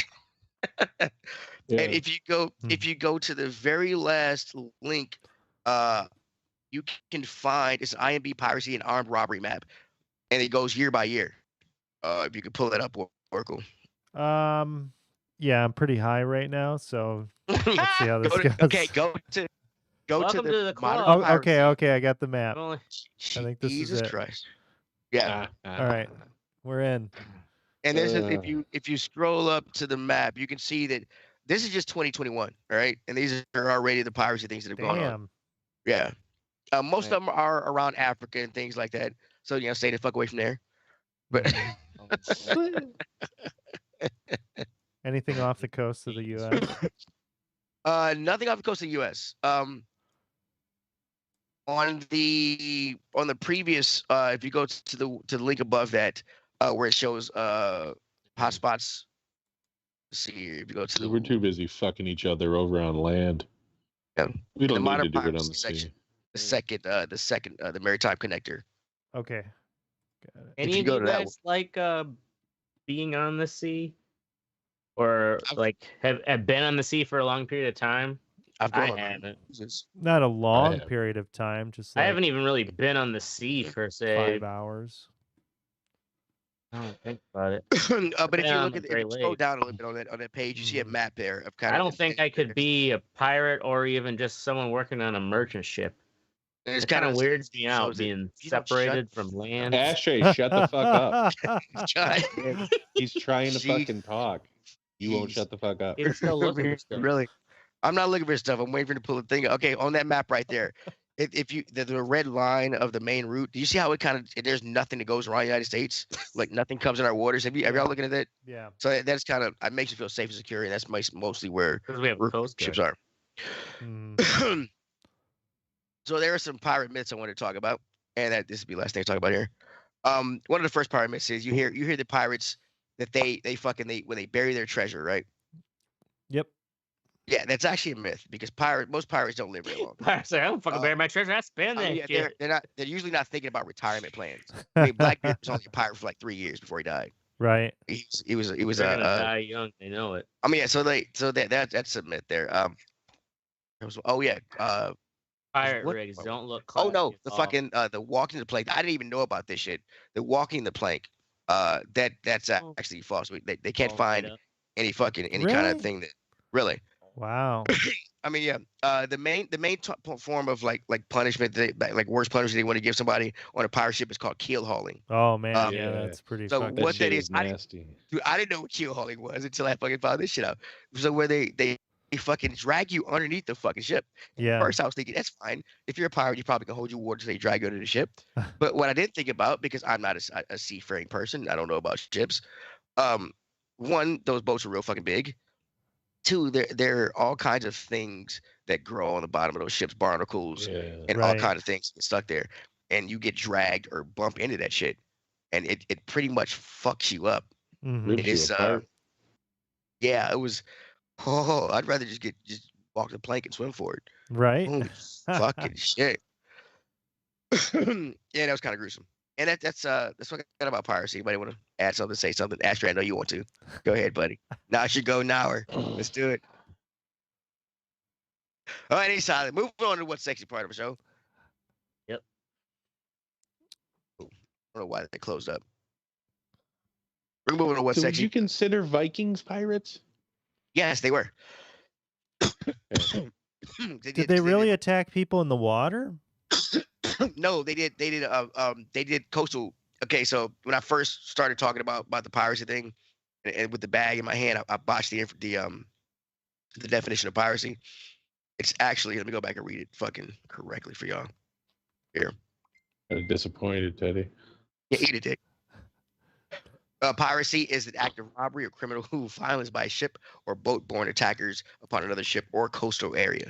Speaker 4: Yeah.
Speaker 3: And if you go to the very last link, you can find it's an IMB piracy and armed robbery map, and it goes year by year. If you could pull that up, Oracle.
Speaker 2: Yeah, I'm pretty high right now, so let's see how this goes.
Speaker 3: Okay, go to
Speaker 1: the club.
Speaker 2: Oh, okay, I got the map. I think this
Speaker 3: Jesus
Speaker 2: is it.
Speaker 3: Christ. Yeah.
Speaker 2: All right, we're in.
Speaker 3: And there's if you scroll up to the map, you can see that this is just 2021, all right? And these are already the piracy things that have gone on. Yeah. Most of them are around Africa and things like that. So, stay the fuck away from there. But
Speaker 2: anything off the coast of the U.S.?
Speaker 3: Nothing off the coast of the U.S. On the previous, if you go to the link above that, where it shows hotspots, see here. If you go to the
Speaker 4: We're too busy fucking each other over on land.
Speaker 3: Yeah.
Speaker 4: We don't need
Speaker 3: modern
Speaker 4: to do it on
Speaker 3: piracy
Speaker 4: the
Speaker 3: section,
Speaker 4: sea.
Speaker 3: the maritime connector.
Speaker 2: Okay. Got it.
Speaker 1: Any
Speaker 3: you
Speaker 1: of
Speaker 3: go
Speaker 1: you
Speaker 3: to that
Speaker 1: guys like being on the sea, or like have been on the sea for a long period of time?
Speaker 3: I've
Speaker 1: I
Speaker 3: gone on
Speaker 1: haven't.
Speaker 3: cruises.
Speaker 2: Not a long
Speaker 4: have.
Speaker 2: period of time, just
Speaker 1: I
Speaker 2: like
Speaker 1: haven't even really been on the sea per se.
Speaker 2: 5 hours.
Speaker 1: I don't think about it.
Speaker 3: But if
Speaker 1: been
Speaker 3: you
Speaker 1: on
Speaker 3: look
Speaker 1: the
Speaker 3: if
Speaker 1: Great
Speaker 3: you scroll
Speaker 1: Lakes.
Speaker 3: down a little bit on that page, you see a
Speaker 2: Mhm.
Speaker 3: map there of kind
Speaker 1: I
Speaker 3: of.
Speaker 1: don't think I could be a pirate or even just someone working on a merchant ship.
Speaker 3: It's
Speaker 1: It kind of
Speaker 3: of
Speaker 1: weirds me out
Speaker 3: shows it.
Speaker 1: being
Speaker 3: If you don't shut
Speaker 1: separated
Speaker 3: the
Speaker 1: from
Speaker 3: fuck
Speaker 1: land.
Speaker 4: Ashtray, shut the fuck up.
Speaker 3: John,
Speaker 4: He's trying to
Speaker 3: Gee,
Speaker 4: fucking talk. You won't
Speaker 3: jeez.
Speaker 4: shut the fuck up.
Speaker 1: He's still looking for stuff.
Speaker 3: Really, I'm not looking for stuff. I'm waiting for him to pull the thing. Okay, on that map right there, if you the red line of the main route, do you see how it kind of there's nothing that goes around the United States? Like nothing comes in our waters. Have y'all looking at that?
Speaker 2: Yeah.
Speaker 3: So that's kind of it makes you feel safe and secure, and that's mostly where
Speaker 1: Because we have a coast
Speaker 3: ships
Speaker 1: guard.
Speaker 3: are.
Speaker 2: Mm.
Speaker 3: So there are some pirate myths I want to talk about, and this will be the last thing I talk about here. One of the first pirate myths is you hear the pirates that they when they bury their treasure, right?
Speaker 2: Yep.
Speaker 3: Yeah, that's actually a myth because most pirates don't live very long.
Speaker 1: Pirates like, I don't fucking bury my treasure. I spend that
Speaker 3: Yeah,
Speaker 1: shit.
Speaker 3: they're usually not thinking about retirement plans. I mean, Blackbeard was only a pirate for like 3 years before he died.
Speaker 2: Right.
Speaker 3: He was
Speaker 1: They're gonna die young. They know it.
Speaker 3: I mean, yeah, so that's a myth there.
Speaker 1: Pirate
Speaker 3: what-
Speaker 1: rigs don't look
Speaker 3: Oh
Speaker 1: classy.
Speaker 3: no,
Speaker 1: at
Speaker 3: the
Speaker 1: all.
Speaker 3: fucking the walking the plank. I didn't even know about this shit. The walking the plank. That's actually false. They can't
Speaker 1: All
Speaker 3: find
Speaker 1: made up.
Speaker 3: any kind
Speaker 2: Really?
Speaker 3: of thing that really.
Speaker 2: Wow.
Speaker 3: I mean, yeah. The main form of like punishment, like worst punishment they want to give somebody on a pirate ship is called keel hauling.
Speaker 2: Oh man,
Speaker 3: Um,
Speaker 2: yeah,
Speaker 4: Yeah.
Speaker 2: that's pretty
Speaker 3: so
Speaker 2: fucking.
Speaker 4: That
Speaker 3: what
Speaker 4: shit
Speaker 3: that
Speaker 4: is
Speaker 3: is,
Speaker 4: nasty.
Speaker 3: Dude, I didn't know what keel hauling was until I fucking found this shit out. So where they fucking drag you underneath the fucking ship.
Speaker 2: Yeah.
Speaker 3: First, I was thinking that's fine. If you're a pirate, you probably can hold your water until they drag you under the ship. But what I didn't think about, because I'm not a seafaring person, I don't know about ships. One, those boats are real fucking big. Two, there are all kinds of things that grow on the bottom of those ships, barnacles
Speaker 4: Yeah.
Speaker 3: and all
Speaker 2: Right.
Speaker 3: kinds of things get stuck there, and you get dragged or bump into that shit, and it pretty much fucks you up.
Speaker 2: Mhm.
Speaker 4: Rips
Speaker 3: It
Speaker 4: you
Speaker 3: is
Speaker 4: apart.
Speaker 3: yeah, it was. Oh, I'd rather just walk the plank and swim for it.
Speaker 2: Right.
Speaker 3: Holy fucking shit. Yeah, that was kind of gruesome. And that's what I got about piracy. Anybody want to add something, say something? Ashtray, I know you want to. Go ahead, buddy. Now I should go now. Let's do it. All right, he's silent. Move on to what's sexy part of the show.
Speaker 1: Yep.
Speaker 3: I don't know why they closed up. We're moving to what's
Speaker 4: So would
Speaker 3: sexy.
Speaker 4: you consider Vikings pirates?
Speaker 3: Yes, they were.
Speaker 2: Did they really attack people in the water?
Speaker 3: No, they did. They did coastal. Okay, so when I first started talking about the piracy thing, and with the bag in my hand, I botched the definition of piracy. It's actually, let me go back and read it fucking correctly for y'all. Here,
Speaker 4: Kind of disappointed, Teddy.
Speaker 3: yeah, eat it, dick. Piracy is an act of robbery or criminal violence by ship or boat-borne attackers upon another ship or coastal area.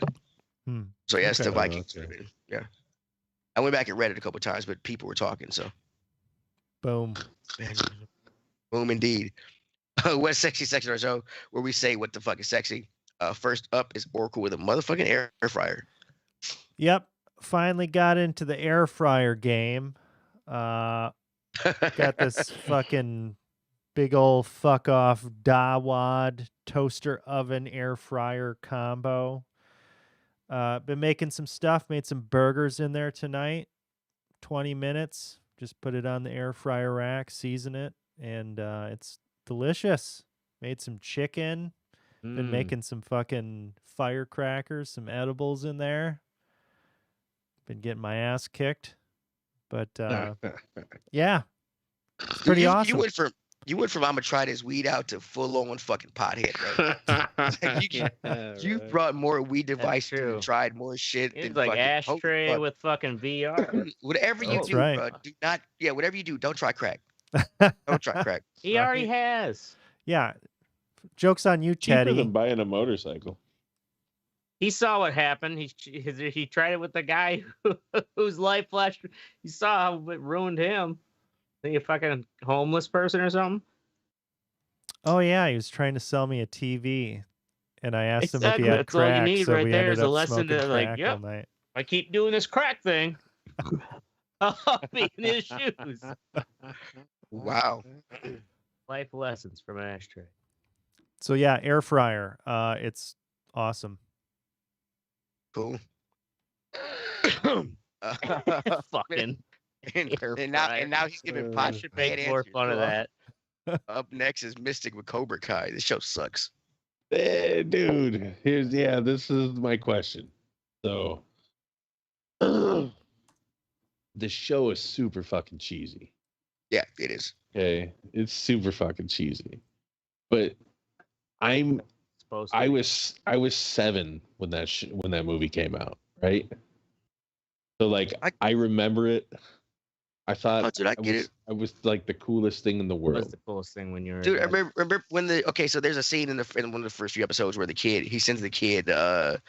Speaker 2: Hmm.
Speaker 3: So yes, the
Speaker 2: Okay.
Speaker 3: Vikings.
Speaker 4: Okay.
Speaker 3: Yeah, I went back and read it a couple times, but people were talking, so.
Speaker 2: Boom.
Speaker 3: Boom, indeed. What's sexy section of our show where we say what the fuck is sexy. First up is Oracle with a motherfucking air fryer.
Speaker 2: Yep. Finally got into the air fryer game. Got this fucking big old fuck off Dawad toaster oven air fryer combo. Been making some stuff, made some burgers in there tonight. 20 minutes. Just put it on the air fryer rack, season it, and it's delicious. Made some chicken. Been making some fucking firecrackers, some edibles in there. Been getting my ass kicked. But yeah. It's pretty awesome.
Speaker 3: You went from I'm gonna try this weed out to full on fucking pothead, right? You brought more weed devices and tried more shit
Speaker 1: It's
Speaker 3: than
Speaker 1: like
Speaker 3: fucking,
Speaker 1: Ashtray
Speaker 3: fuck.
Speaker 1: with fucking VR.
Speaker 3: Whatever you
Speaker 2: That's
Speaker 3: do,
Speaker 2: right.
Speaker 3: bro, do not. Yeah, whatever you do, don't try crack. Don't try crack.
Speaker 1: He already has.
Speaker 2: Yeah. Joke's on you,
Speaker 4: Cheaper
Speaker 2: Teddy.
Speaker 4: than buying a motorcycle.
Speaker 1: He saw what happened. He tried it with the guy whose life flashed. He saw how it ruined him. Think a fucking homeless person or something?
Speaker 2: Oh yeah, he was trying to sell me a TV, and I asked him if he
Speaker 1: Exactly.
Speaker 2: had
Speaker 1: That's all you
Speaker 2: crack,
Speaker 1: need
Speaker 2: so
Speaker 1: right
Speaker 2: we
Speaker 1: there
Speaker 2: ended
Speaker 1: is a
Speaker 2: up
Speaker 1: lesson
Speaker 2: smoking
Speaker 1: to like,
Speaker 2: crack all
Speaker 1: yep,
Speaker 2: night.
Speaker 1: I keep doing this crack thing. I'll be in his shoes.
Speaker 3: Wow.
Speaker 1: Life lessons from an ashtray.
Speaker 2: So yeah, air fryer. It's awesome.
Speaker 3: Cool.
Speaker 1: Fucking air
Speaker 3: and
Speaker 1: fryer.
Speaker 3: now he's giving
Speaker 4: I
Speaker 3: pot
Speaker 1: should
Speaker 3: bad
Speaker 1: make more
Speaker 3: answers.
Speaker 1: fun of that.
Speaker 3: Up next is Mistic with Cobra Kai. This show sucks.
Speaker 4: Dude, this is my question. So, the show is super fucking cheesy.
Speaker 3: Yeah, it is.
Speaker 4: Okay, it's super fucking cheesy. But I
Speaker 1: I
Speaker 4: was 7 when that movie came out, right? So like I remember it. I thought
Speaker 3: dude, I get it.
Speaker 4: I was like the coolest thing in the
Speaker 1: was
Speaker 4: world.
Speaker 1: the coolest thing when you were.
Speaker 3: Dude, I remember when so there's a scene in one of the first few episodes where he sends the kid to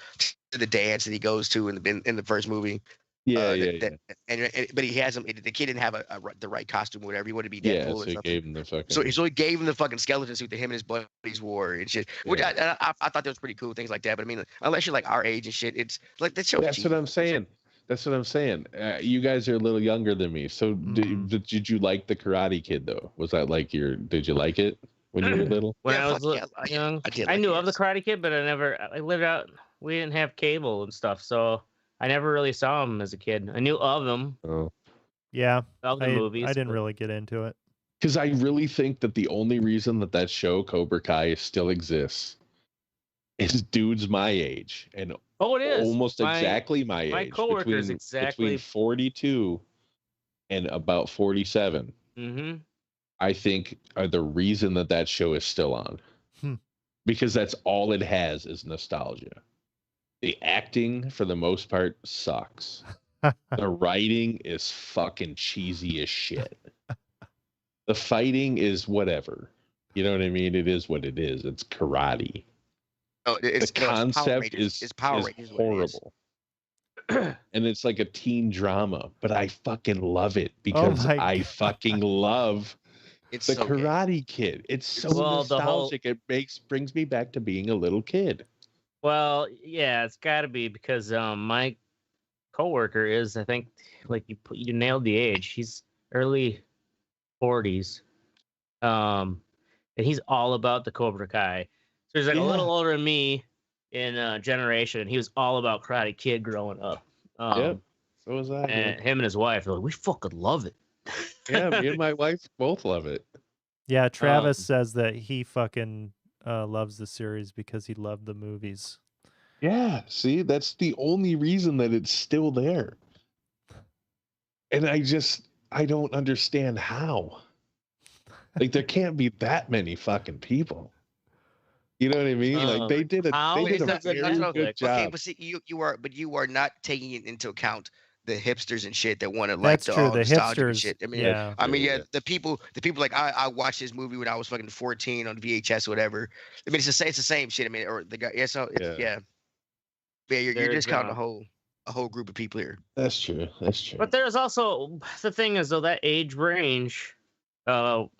Speaker 3: the dance that he goes to in the first movie. But he has him. The kid didn't have the right costume or whatever. He wanted to be Deadpool.
Speaker 4: Yeah, so
Speaker 3: or
Speaker 4: he
Speaker 3: something.
Speaker 4: gave him the fucking.
Speaker 3: So he gave him the fucking skeleton suit that him and his buddies wore and shit. Which
Speaker 4: Yeah.
Speaker 3: I thought that was pretty cool, things like that. But I mean, unless you're like our age and shit, it's like that show.
Speaker 4: That's what I'm saying. That's what I'm saying. You guys are a little younger than me. So did you like the Karate Kid though? Was that like did you like it when you were little?
Speaker 1: When
Speaker 3: Yeah,
Speaker 1: I was young, I knew of the Karate Kid, but I lived out. We didn't have cable and stuff, so I never really saw him as a kid. I knew of them.
Speaker 4: Oh.
Speaker 2: Yeah,
Speaker 1: Of the movies.
Speaker 2: I didn't really get into it.
Speaker 4: Because I really think that the only reason that show Cobra Kai still exists is dudes my age and
Speaker 1: it is
Speaker 4: almost exactly my age.
Speaker 1: My coworkers
Speaker 4: between 42 and about 47.
Speaker 1: Mm-hmm.
Speaker 4: I think are the reason that show is still on. Because that's all it has is nostalgia. The acting, for the most part, sucks. The writing is fucking cheesy as shit. The fighting is whatever. You know what I mean? It is what it is. It's karate.
Speaker 3: Oh, the
Speaker 4: concept is horrible.
Speaker 3: And
Speaker 4: it's like a teen drama, but I fucking love it because I fucking love the Karate Kid. It's so nostalgic. It brings me back to being a little kid.
Speaker 1: Well, yeah, it's got to be because my coworker is, I think, like you nailed the age. He's early 40s, and he's all about the Cobra Kai. So he's like a little older than me in generation, and he was all about Karate Kid growing up.
Speaker 4: So was I.
Speaker 1: And him and his wife are like, we fucking love it.
Speaker 4: Yeah, me and my wife both love it.
Speaker 2: Yeah, Travis says that he fucking loves the series because he loved the movies.
Speaker 4: Yeah, see, that's the only reason that it's still there. And I don't understand how. Like, there can't be that many fucking people. You know what I mean? Like, they did a very good job.
Speaker 3: Okay, but see, you are not taking it into account the hipsters and shit that want to like the hipsters and shit. I mean, the people like I watched this movie when I was fucking 14 on VHS or whatever. I mean, it's the same shit. I mean, or the guy, you're discounting a whole group of people here.
Speaker 4: That's true.
Speaker 1: But there's also the thing is though that age range, there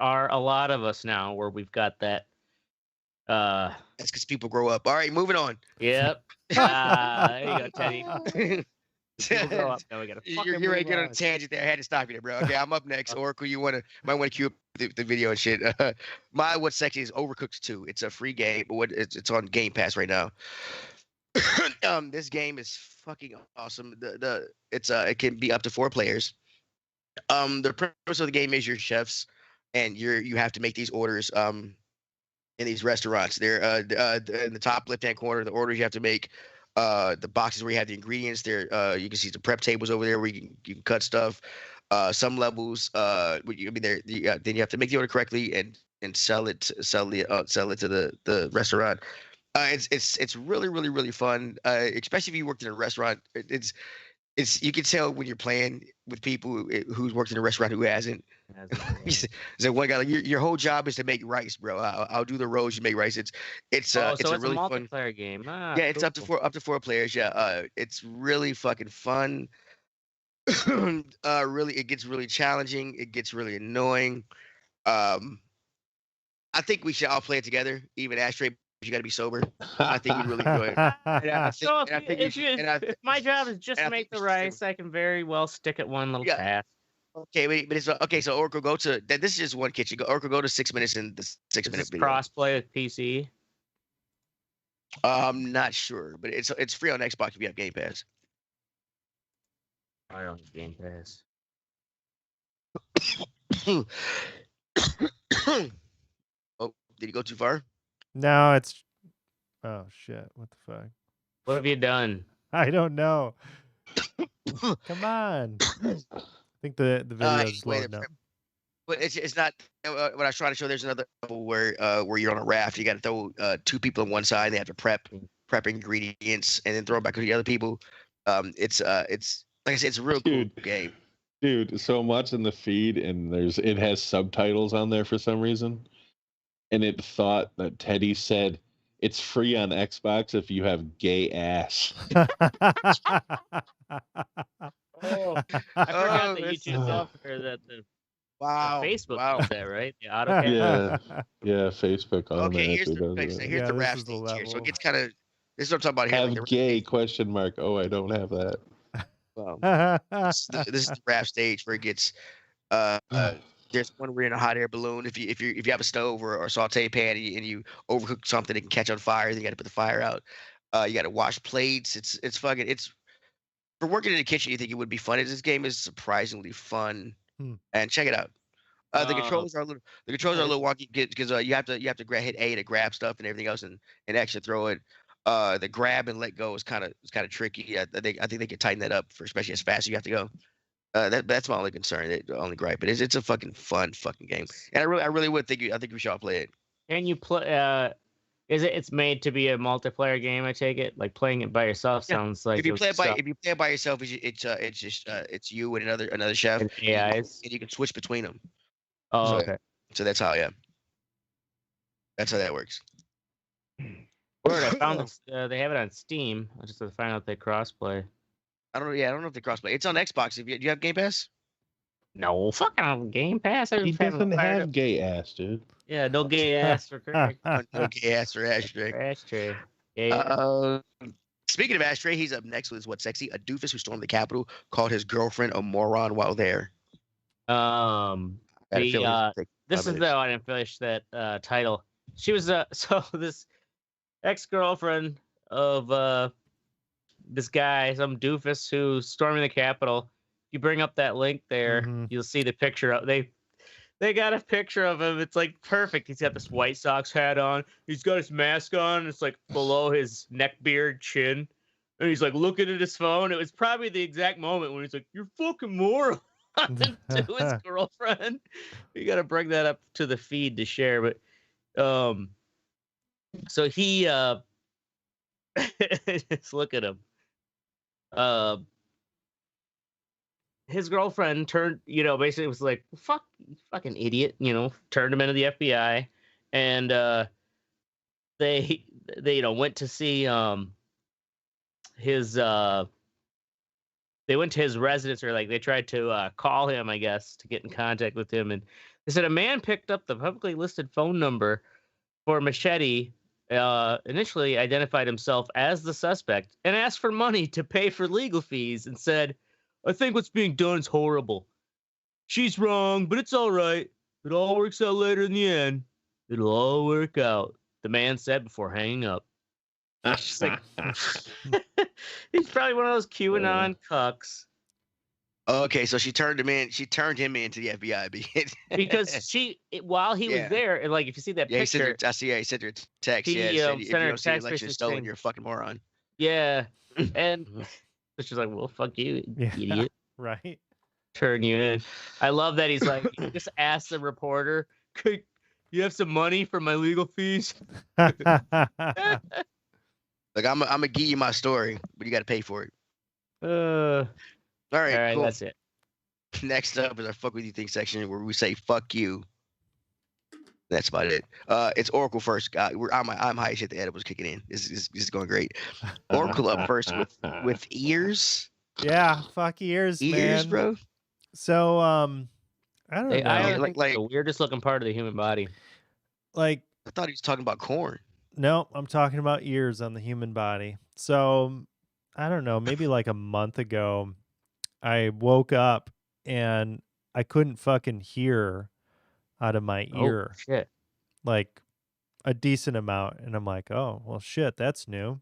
Speaker 1: are a lot of us now where we've got that.
Speaker 3: That's because people grow up. All right, moving on.
Speaker 1: Yep. There you go, Teddy. Grow up. Now we gotta
Speaker 3: you're ready to get on a tangent there. I had to stop you there, bro. Okay, I'm up next. Oracle, might want to cue up the video and shit. What's sexy is Overcooked 2. It's a free game, but it's on Game Pass right now. This game is fucking awesome. It can be up to 4 players. The premise of the game is you're chefs, and you have to make these orders in these restaurants. They're in the top left-hand corner. The orders you have to make. The boxes where you have the ingredients there. You can see the prep tables over there where you can cut stuff. Some levels, then you have to make the order correctly and sell it to the restaurant. It's really, really, really fun. Especially if you worked in a restaurant. It's you can tell when you're playing with people who's worked in a restaurant who hasn't. So one guy, like, your whole job is to make rice, bro. I'll do the rolls, you make rice. It's a really
Speaker 1: multiplayer
Speaker 3: fun
Speaker 1: game.
Speaker 3: It's up to 4 players. Yeah, it's really fucking fun. Really, it gets really challenging. It gets really annoying. I think we should all play it together, even Ashtray. You got to be sober. I think we'd really enjoy it.
Speaker 1: So if my job is just to make the rice, I can very well stick at one little task.
Speaker 3: Okay, but it's okay. So Oracle, go to that. This is just one kitchen. Oracle, go to 6 minutes in the 6-minute video.
Speaker 1: Crossplay with PC.
Speaker 3: I'm not sure, but it's free on Xbox if you have Game Pass.
Speaker 1: I don't have Game Pass.
Speaker 3: Oh, did he go too far?
Speaker 2: No, it's. Oh shit! What the fuck?
Speaker 1: What have you done?
Speaker 2: I don't know. Come on. I think the video's loading up.
Speaker 3: But it's not. What I was trying to show, there's another level where you're on a raft. You got to throw 2 people on one side. They have to prep ingredients and then throw it back to the other people. It's like I said, it's a real cool game.
Speaker 4: Dude, so I'm watching the feed and it has subtitles on there for some reason, and it thought that Teddy said it's free on Xbox if you have gay ass.
Speaker 1: Oh, I forgot that YouTube software that the Facebook does that, right? The AutoCAD.
Speaker 4: Yeah, Facebook.
Speaker 3: Okay, here's the raft stage here. So it gets kind of. This is what I'm talking about here.
Speaker 4: Have gay ? Oh, I don't have that.
Speaker 3: Well, this is the raft stage where it gets. There's one where you're in a hot air balloon. If you have a stove or a saute pan and you overcook something, it can catch on fire. Then you got to put the fire out. You got to wash plates. It's for working in the kitchen. You think it would be fun? This game is surprisingly fun. And check it out. The controls are a little wonky because you have to hit A to grab stuff and everything else and actually throw it. The grab and let go is kind of tricky. I think they could tighten that up for especially as fast as you have to go. That's my only concern. Only gripe, but it's a fucking fun fucking game, and I really would think I think we should all play it.
Speaker 1: Can you play? It's made to be a multiplayer game? I take it. Like playing it by yourself sounds like.
Speaker 3: If you play it by yourself, it's you and another chef. And you can switch between them.
Speaker 1: Oh, okay.
Speaker 3: So that's how that's how that works.
Speaker 1: Word, I found this, they have it on Steam. I just have to find out they crossplay.
Speaker 3: I don't know if they crossplay. It's on Xbox. Do you have Game Pass?
Speaker 1: No, fucking Game Pass.
Speaker 4: He doesn't have gay ass, dude.
Speaker 1: Yeah, no gay ass for Craig.
Speaker 3: No gay ass for Ashtray.
Speaker 1: Ashtray.
Speaker 3: Speaking of Ashtray, he's up next with What's Sexy. A doofus who stormed the Capitol called his girlfriend a moron while there.
Speaker 1: This is though I didn't finish that title. She was so this ex-girlfriend of this guy, some doofus who's storming the Capitol. You bring up that link there, you'll see the picture of they got a picture of him. It's like perfect. He's got this White Sox hat on. He's got his mask on. It's like below his neck beard, chin. And he's like looking at his phone. It was probably the exact moment when he's like, "You're fucking moron." to his girlfriend. You got to bring that up to the feed to share. But so he just look at him. His girlfriend turned, basically was like, "Fuck, you fucking idiot," turned him into the FBI, and they went to see his they went to his residence, or like they tried to call him, I guess, to get in contact with him, and they said a man picked up the publicly listed phone number for Machete, initially identified himself as the suspect, and asked for money to pay for legal fees, and said, "I think what's being done is horrible. She's wrong, but it's all right. It all works out later in the end. It'll all work out," the man said before hanging up. Just like, he's probably one of those QAnon cucks.
Speaker 3: Okay, so she turned him in. She turned him into the FBI
Speaker 1: because while he was there, and like if you see that picture,
Speaker 3: he sent her a text.
Speaker 1: Sent her a text.
Speaker 3: Election stolen, you're a fucking moron.
Speaker 1: Yeah, and she's like, "Well, fuck you, idiot."
Speaker 2: Right.
Speaker 1: Turn you in. I love that he's like, he just asked the reporter, "Could you have some money for my legal fees?"
Speaker 3: Like I'm gonna give you my story, but you got to pay for it.
Speaker 1: All right, cool. That's it.
Speaker 3: Next up is our "Fuck With You Thing" section, where we say "fuck you." That's about it. It's Oracle first. I'm high shit. The edit was kicking in. This is going great. Oracle up first with ears.
Speaker 2: Yeah, fuck ears, man.
Speaker 3: Bro.
Speaker 2: So I don't know.
Speaker 1: I think like the weirdest looking part of the human body.
Speaker 2: Like,
Speaker 3: I thought he was talking about corn.
Speaker 2: no, I'm talking about ears on the human body. So, I don't know, maybe like a month ago, I woke up and I couldn't fucking hear out of my
Speaker 1: Oh
Speaker 2: ear,
Speaker 1: shit!
Speaker 2: like a decent amount. And I'm like, oh, well, shit, that's new.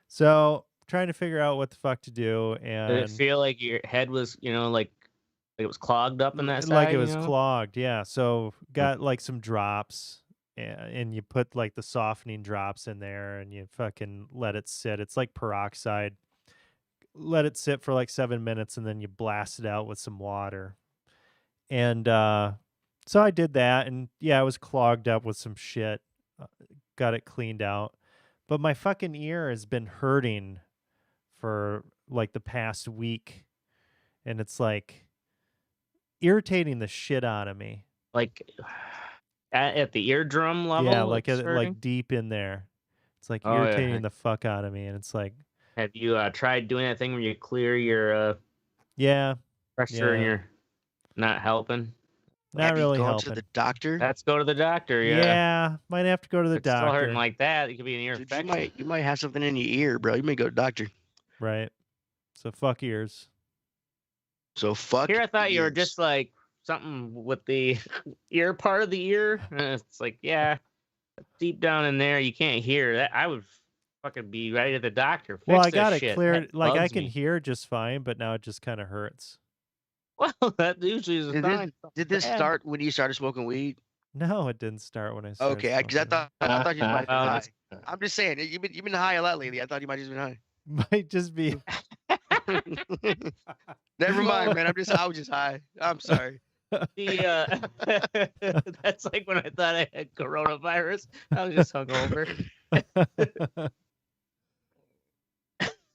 Speaker 2: So, trying to figure out what the fuck to do.
Speaker 1: Did it
Speaker 2: And
Speaker 1: feel like your head was, like it was clogged up in that
Speaker 2: like
Speaker 1: side?
Speaker 2: it was clogged. Yeah. So, got like some drops. And you put like the softening drops in there and you fucking let it sit. It's like peroxide. Let it sit for like 7 minutes and then you blast it out with some water. And so I did that, and yeah, I was clogged up with some shit. Got it cleaned out. But my fucking ear has been hurting for like the past week, and it's like irritating the shit out of me.
Speaker 1: Like at the eardrum level.
Speaker 2: Yeah, like
Speaker 1: it's hurting?
Speaker 2: like deep in there. It's like
Speaker 1: Oh, yeah.
Speaker 2: irritating the fuck out of me, and it's like,
Speaker 1: Have you tried doing that thing where you clear your
Speaker 2: yeah,
Speaker 1: pressure and
Speaker 2: Yeah.
Speaker 1: you're not helping?
Speaker 2: not
Speaker 3: Have
Speaker 2: really
Speaker 3: you gone
Speaker 2: helping.
Speaker 3: to the doctor?
Speaker 1: Let's go to the doctor. Yeah.
Speaker 2: Yeah, might have to go to the
Speaker 1: If it's still hurting
Speaker 2: doctor.
Speaker 1: like that, it could be an ear
Speaker 3: Dude,
Speaker 1: infection.
Speaker 3: you might have something in your ear, bro. You may go to the doctor.
Speaker 2: Right. So fuck ears.
Speaker 3: So fuck.
Speaker 1: Here I thought you were
Speaker 3: ears.
Speaker 1: just like something with the ear part of the ear. It's like, yeah, deep down in there you can't hear that. I would fucking be right at the doctor.
Speaker 2: Well,
Speaker 1: Fix
Speaker 2: I got
Speaker 1: this
Speaker 2: it
Speaker 1: shit.
Speaker 2: cleared.
Speaker 1: That
Speaker 2: Like I
Speaker 1: bugs
Speaker 2: can
Speaker 1: me.
Speaker 2: hear just fine, but now it just kind of hurts.
Speaker 1: Well, that usually is a
Speaker 3: Did
Speaker 1: sign.
Speaker 3: Did this
Speaker 1: bad.
Speaker 3: start when you started smoking weed?
Speaker 2: No, it didn't start when I started.
Speaker 3: Okay, because I thought you might have been
Speaker 1: Well,
Speaker 3: high.
Speaker 1: it's-
Speaker 3: I'm just saying you've been high a lot lately. I thought you might have just been
Speaker 2: might just be.
Speaker 3: high. Never mind, man. I was just high. I'm sorry.
Speaker 1: That's like when I thought I had coronavirus. I was just hungover.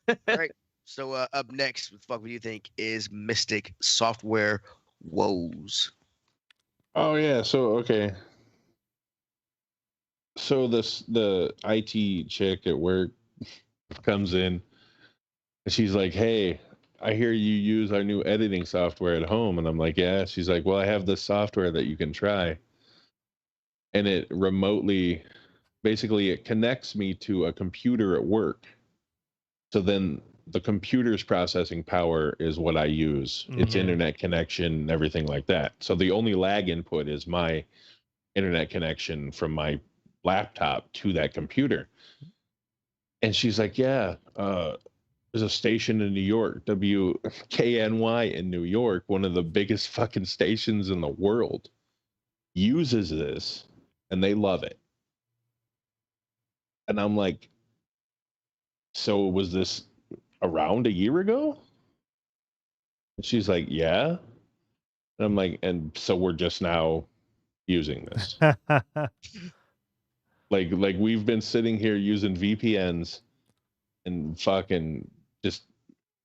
Speaker 3: All right. So up next, what the fuck do you think is Mistic software woes?
Speaker 4: Oh yeah, so okay. So the IT chick at work comes in and she's like, "Hey, I hear you use our new editing software at home." And I'm like, "Yeah." She's like, "Well, I have this software that you can try." And it remotely basically it connects me to a computer at work. So then the computer's processing power is what I use. It's
Speaker 2: Mhm.
Speaker 4: internet connection, everything like that. So the only lag input is my internet connection from my laptop to that computer. And she's like, "Yeah, there's a station in New York, WKNY in New York, one of the biggest fucking stations in the world, uses this and they love it." And I'm like, "So was this around a year ago?" And she's like, "Yeah." And I'm like, "And so we're just now using this." Like we've been sitting here using VPNs and fucking just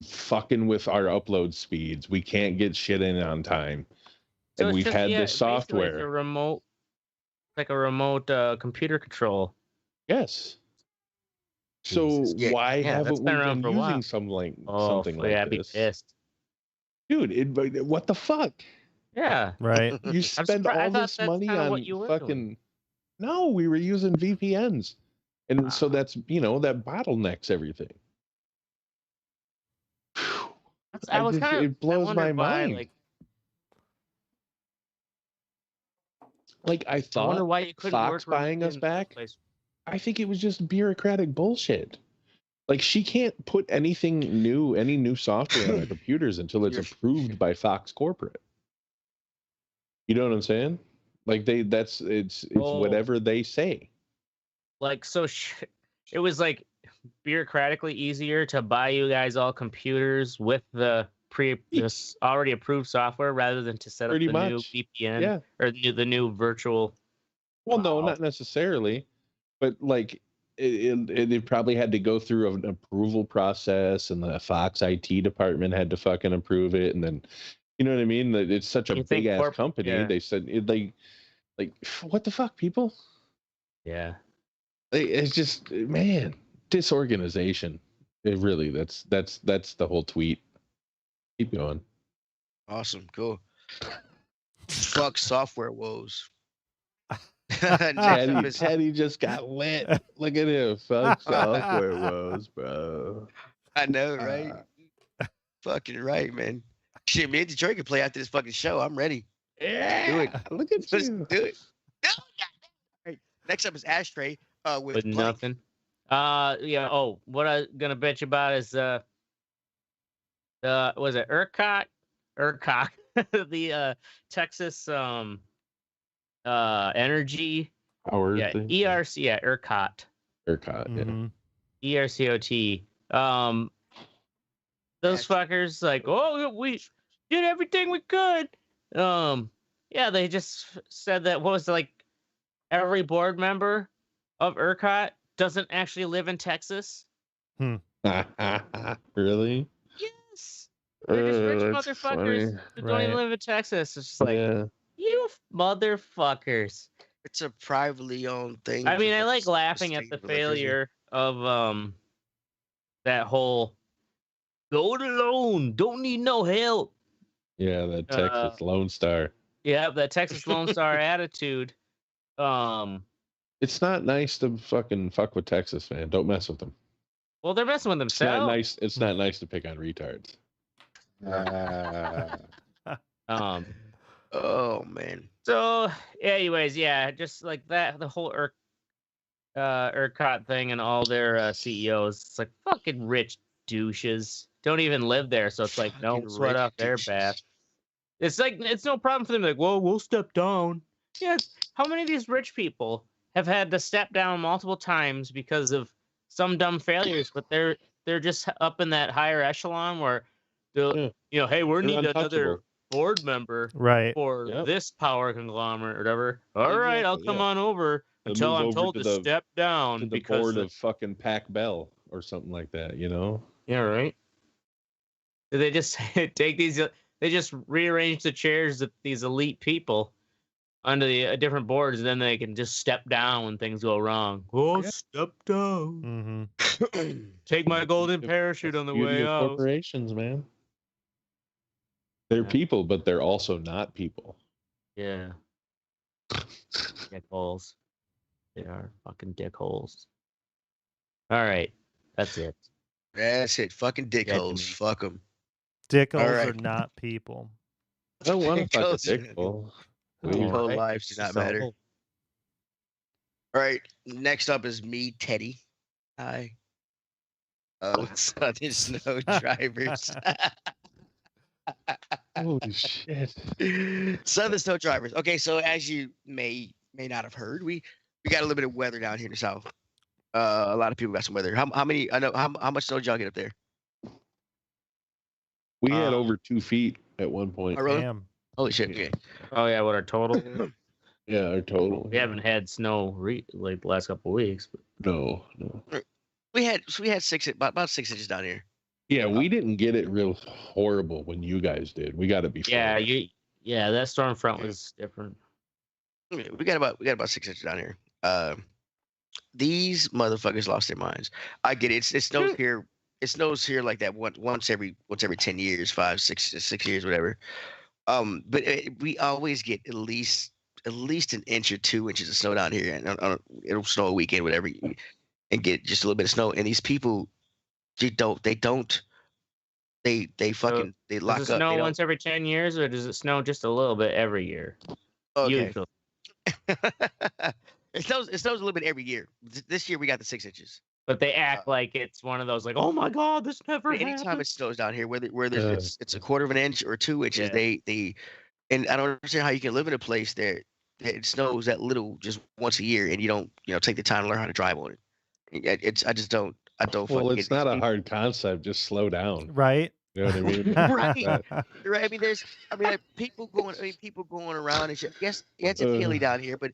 Speaker 4: fucking with our upload speeds. We can't get shit in on time.
Speaker 1: So
Speaker 4: And
Speaker 1: it's
Speaker 4: we've
Speaker 1: just,
Speaker 4: had
Speaker 1: yeah,
Speaker 4: this
Speaker 1: basically
Speaker 4: software.
Speaker 1: It's a remote, like a remote computer control.
Speaker 4: Yes. So
Speaker 1: Jesus.
Speaker 3: Yeah,
Speaker 4: why
Speaker 1: yeah, that's
Speaker 4: haven't we
Speaker 1: been around
Speaker 4: been
Speaker 1: for a while.
Speaker 4: using something
Speaker 1: Oh,
Speaker 4: like
Speaker 1: yeah, I'd be
Speaker 4: this?
Speaker 1: pissed.
Speaker 4: Dude, what the fuck?
Speaker 1: Yeah.
Speaker 2: Right.
Speaker 4: You spend all
Speaker 1: I thought
Speaker 4: this
Speaker 1: that's
Speaker 4: money
Speaker 1: kinda
Speaker 4: on
Speaker 1: what you were
Speaker 4: fucking
Speaker 1: doing.
Speaker 4: No, we were using VPNs. And so that's, that bottlenecks everything.
Speaker 1: I was kind of.
Speaker 4: It blows my
Speaker 1: wondered why,
Speaker 4: mind. Like I
Speaker 1: I wonder
Speaker 4: thought
Speaker 1: why you couldn't
Speaker 4: Fox
Speaker 1: work
Speaker 4: buying
Speaker 1: remotely
Speaker 4: us
Speaker 1: in the first
Speaker 4: back.
Speaker 1: place.
Speaker 4: I think it was just bureaucratic bullshit. Like she can't put anything new, any new software on our computers until it's approved by Fox Corporate. You know what I'm saying? Like it's
Speaker 1: Oh.
Speaker 4: whatever they say.
Speaker 1: Like, so it was like bureaucratically easier to buy you guys all computers with the this already approved software rather than to set up
Speaker 4: Pretty
Speaker 1: the new
Speaker 4: much.
Speaker 1: VPN
Speaker 4: Yeah.
Speaker 1: or the new virtual.
Speaker 4: Well, no,
Speaker 1: Wow.
Speaker 4: not necessarily, but like it probably had to go through an approval process, and the Fox IT department had to fucking approve it, and then you know what I mean. That it's such a
Speaker 1: You think
Speaker 4: big ass
Speaker 1: corp-
Speaker 4: company.
Speaker 1: yeah.
Speaker 4: They said like what the fuck, people?
Speaker 1: Yeah.
Speaker 4: It's just man, disorganization. It really that's the whole tweet. Keep going.
Speaker 3: Awesome, cool. Fuck software woes.
Speaker 4: Teddy just got lit. Look at him. Fuck software woes, bro.
Speaker 3: I know, right? Fucking right, man. Shit, me and Detroit can play after this fucking show. I'm ready.
Speaker 4: Yeah.
Speaker 3: Do it.
Speaker 4: Look at
Speaker 3: Let's
Speaker 4: you.
Speaker 3: do it. No, right. Next up is Ashtray with
Speaker 1: With
Speaker 3: Blank.
Speaker 1: nothing. Yeah. Oh, what I'm gonna bitch about is was it ERCOT? The Texas energy.
Speaker 4: Power
Speaker 1: Yeah,
Speaker 4: thing.
Speaker 1: ERC. Yeah, ERCOT.
Speaker 4: ERCOT, yeah.
Speaker 2: Mhm.
Speaker 1: ERCOT. Those fuckers like, oh, we did everything we could. Yeah, they just said that what was it, like every board member of ERCOT doesn't actually live in Texas.
Speaker 4: Really?
Speaker 1: Yes. They're just rich
Speaker 4: That's
Speaker 1: motherfuckers
Speaker 4: funny.
Speaker 1: who don't even
Speaker 2: Right.
Speaker 1: live in Texas. It's just like,
Speaker 4: Yeah.
Speaker 1: you motherfuckers.
Speaker 3: It's a privately owned thing.
Speaker 1: I mean, I
Speaker 3: for
Speaker 1: like
Speaker 3: the
Speaker 1: laughing at
Speaker 3: state
Speaker 1: the
Speaker 3: of electricity.
Speaker 1: failure of that whole go it alone, don't need no help.
Speaker 4: Yeah, that Texas Lone Star.
Speaker 1: Yeah, that Texas Lone Star attitude.
Speaker 4: It's not nice to fucking fuck with Texas, man. Don't mess with them.
Speaker 1: Well, they're messing with
Speaker 4: It's not
Speaker 1: themselves.
Speaker 4: nice. It's not nice to pick on retards.
Speaker 3: Oh man.
Speaker 1: So, anyways, yeah, just like that, the whole ERCOT thing and all their CEOs, it's like fucking rich douches. Don't even live there, so it's like, no
Speaker 3: Fucking
Speaker 1: sweat
Speaker 3: rich
Speaker 1: off their
Speaker 3: douches.
Speaker 1: back. It's like, it's no problem for them. Like, well, we'll step down. Yeah, how many of these rich people have had to step down multiple times because of some dumb failures? But they're just up in that higher echelon where,
Speaker 4: Yeah.
Speaker 1: you know, hey, we
Speaker 4: They're
Speaker 1: need another
Speaker 4: untouchable.
Speaker 1: board member
Speaker 2: Right.
Speaker 1: for
Speaker 4: Yep.
Speaker 1: this power conglomerate or whatever. All right, I'll
Speaker 4: Exactly,
Speaker 1: come
Speaker 4: yeah.
Speaker 1: on over
Speaker 4: They'll
Speaker 1: until
Speaker 4: move
Speaker 1: I'm
Speaker 4: over
Speaker 1: told
Speaker 4: to
Speaker 1: to
Speaker 4: the-
Speaker 1: step down
Speaker 4: To the
Speaker 1: because
Speaker 4: board of fucking Pac Bell or something like that, you know?
Speaker 1: yeah, right. They just take these. They just rearrange the chairs of these elite people onto the different boards, and then they can just step down when things go wrong. Oh,
Speaker 4: Yeah.
Speaker 1: step down.
Speaker 2: Mm-hmm.
Speaker 1: Take my golden
Speaker 4: Beauty of-
Speaker 1: parachute
Speaker 4: that's
Speaker 1: on the
Speaker 4: beauty
Speaker 1: way
Speaker 4: of
Speaker 1: out.
Speaker 4: corporations, man. They're
Speaker 1: Yeah.
Speaker 4: people, but they're also not people.
Speaker 1: Yeah. Dickholes. They are fucking dickholes. All right, that's it.
Speaker 3: That's it. Fucking
Speaker 1: Get to
Speaker 3: dickholes.
Speaker 1: me.
Speaker 3: Fuck them.
Speaker 2: Dickholes
Speaker 3: right.
Speaker 2: are not people.
Speaker 4: I don't want to fuck a
Speaker 3: Goes-
Speaker 4: dick hole.
Speaker 3: People
Speaker 1: All right.
Speaker 3: lives do not
Speaker 1: So-
Speaker 3: matter. All right. Next up is me, Teddy. Hi. Southern Snow Drivers.
Speaker 4: Holy shit.
Speaker 3: Southern Snow Drivers. Okay, so as you may not have heard, we got a little bit of weather down here in the south. A lot of people got some weather. How many? I know how much snow did y'all get up there?
Speaker 4: We had
Speaker 1: Uh,
Speaker 4: over 2 feet at one point.
Speaker 3: Oh, really?
Speaker 2: Damn.
Speaker 3: Holy shit! Okay.
Speaker 1: Oh yeah, what our total?
Speaker 4: Yeah, our total.
Speaker 1: We haven't had snow like the last couple of weeks. But
Speaker 4: No.
Speaker 3: We had 6 about 6 inches down here.
Speaker 4: Yeah, we didn't get it real horrible when you guys did. We got it before.
Speaker 1: yeah, that storm front
Speaker 3: Yeah.
Speaker 1: was different.
Speaker 3: We got about 6 inches down here. These motherfuckers lost their minds. I get it. It snows here. It snows here like that once every 10 years, 5, 6 years, whatever. But we always get at least an inch or 2 inches of snow down here, and it'll snow a weekend, whatever, and get just a little bit of snow. And these people, they fucking they lock
Speaker 1: Does
Speaker 3: up.
Speaker 1: it snow
Speaker 3: They don't-
Speaker 1: once every 10 years, or does it snow just a little bit every year?
Speaker 3: Okay.
Speaker 1: Usually.
Speaker 3: It snows a little bit every year. This year we got the 6 inches.
Speaker 1: But they act like it's one of those, like, oh my god, this never
Speaker 3: But anytime
Speaker 1: happened.
Speaker 3: it snows down here, whether it's a quarter of an inch or 2 inches,
Speaker 1: Yeah.
Speaker 3: and I don't understand how you can live in a place that it snows that little just once a year, and you don't take the time to learn how to drive on it. I just don't. I don't.
Speaker 4: Well,
Speaker 3: fucking
Speaker 4: it's
Speaker 3: get
Speaker 4: not a
Speaker 3: these
Speaker 4: hard concept. Just slow down.
Speaker 2: Right?
Speaker 4: You know what I mean?
Speaker 3: Right.
Speaker 4: That-
Speaker 3: people- right. I mean, like, people going around and shit. Yes, it's hilly down here, but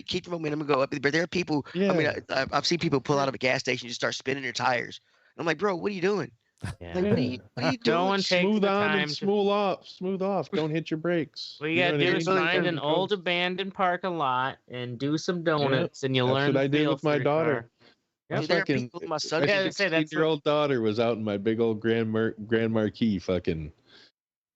Speaker 3: keep the momentum and go up. But there are people.
Speaker 4: yeah.
Speaker 3: I mean, I've seen people pull out of a gas station and just start spinning their tires. And I'm like, bro, what are you doing?
Speaker 1: Yeah.
Speaker 3: Like, what are you
Speaker 1: No
Speaker 3: doing?
Speaker 1: one takes
Speaker 4: smooth
Speaker 1: the
Speaker 4: on
Speaker 1: time
Speaker 4: and
Speaker 1: to-
Speaker 4: smooth off. Don't hit your brakes.
Speaker 1: What you
Speaker 4: know
Speaker 1: gotta
Speaker 4: what I
Speaker 1: do is
Speaker 4: mean?
Speaker 1: find an
Speaker 4: Go.
Speaker 1: old abandoned parking lot and do some donuts, and you
Speaker 4: That's
Speaker 1: learn.
Speaker 4: what
Speaker 1: the
Speaker 4: I did
Speaker 1: feel
Speaker 4: with my
Speaker 1: for your
Speaker 4: daughter.
Speaker 1: car. Yep.
Speaker 3: Dude, there are
Speaker 4: Fucking-
Speaker 3: people in my
Speaker 4: my
Speaker 3: son.
Speaker 1: Yeah, I'd say that's
Speaker 4: 16-year-old daughter was out in my big old Grand Marquis fucking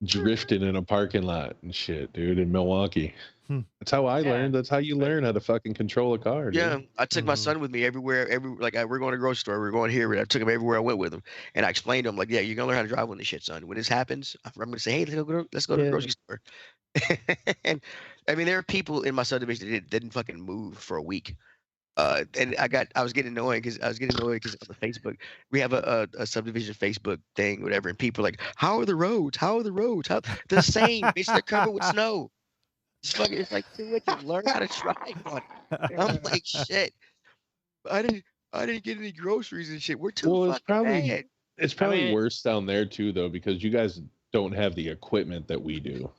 Speaker 4: drifting in a parking lot and shit, dude, in Milwaukee. That's how I learned. That's how you learn how to fucking control a car, dude.
Speaker 3: Yeah, I took my son with me everywhere. We're going to the grocery store. We're going here. But I took him everywhere I went with him, and I explained to him like, yeah, you're gonna learn how to drive when this shit, son. When this happens, I'm gonna say, hey, let's go to the grocery store. And I mean, there are people in my subdivision that didn't fucking move for a week. And I was getting annoyed because on the Facebook we have a subdivision Facebook thing, whatever, and people are like, how are the roads? How are the roads? How the same? Bitch, they're covered with snow. It's like 2 inches. Learn how to drive on it. And I'm like, shit. I didn't get any groceries and shit. We're too fucking bad.
Speaker 4: It's probably worse down there too, though, because you guys don't have the equipment that we do.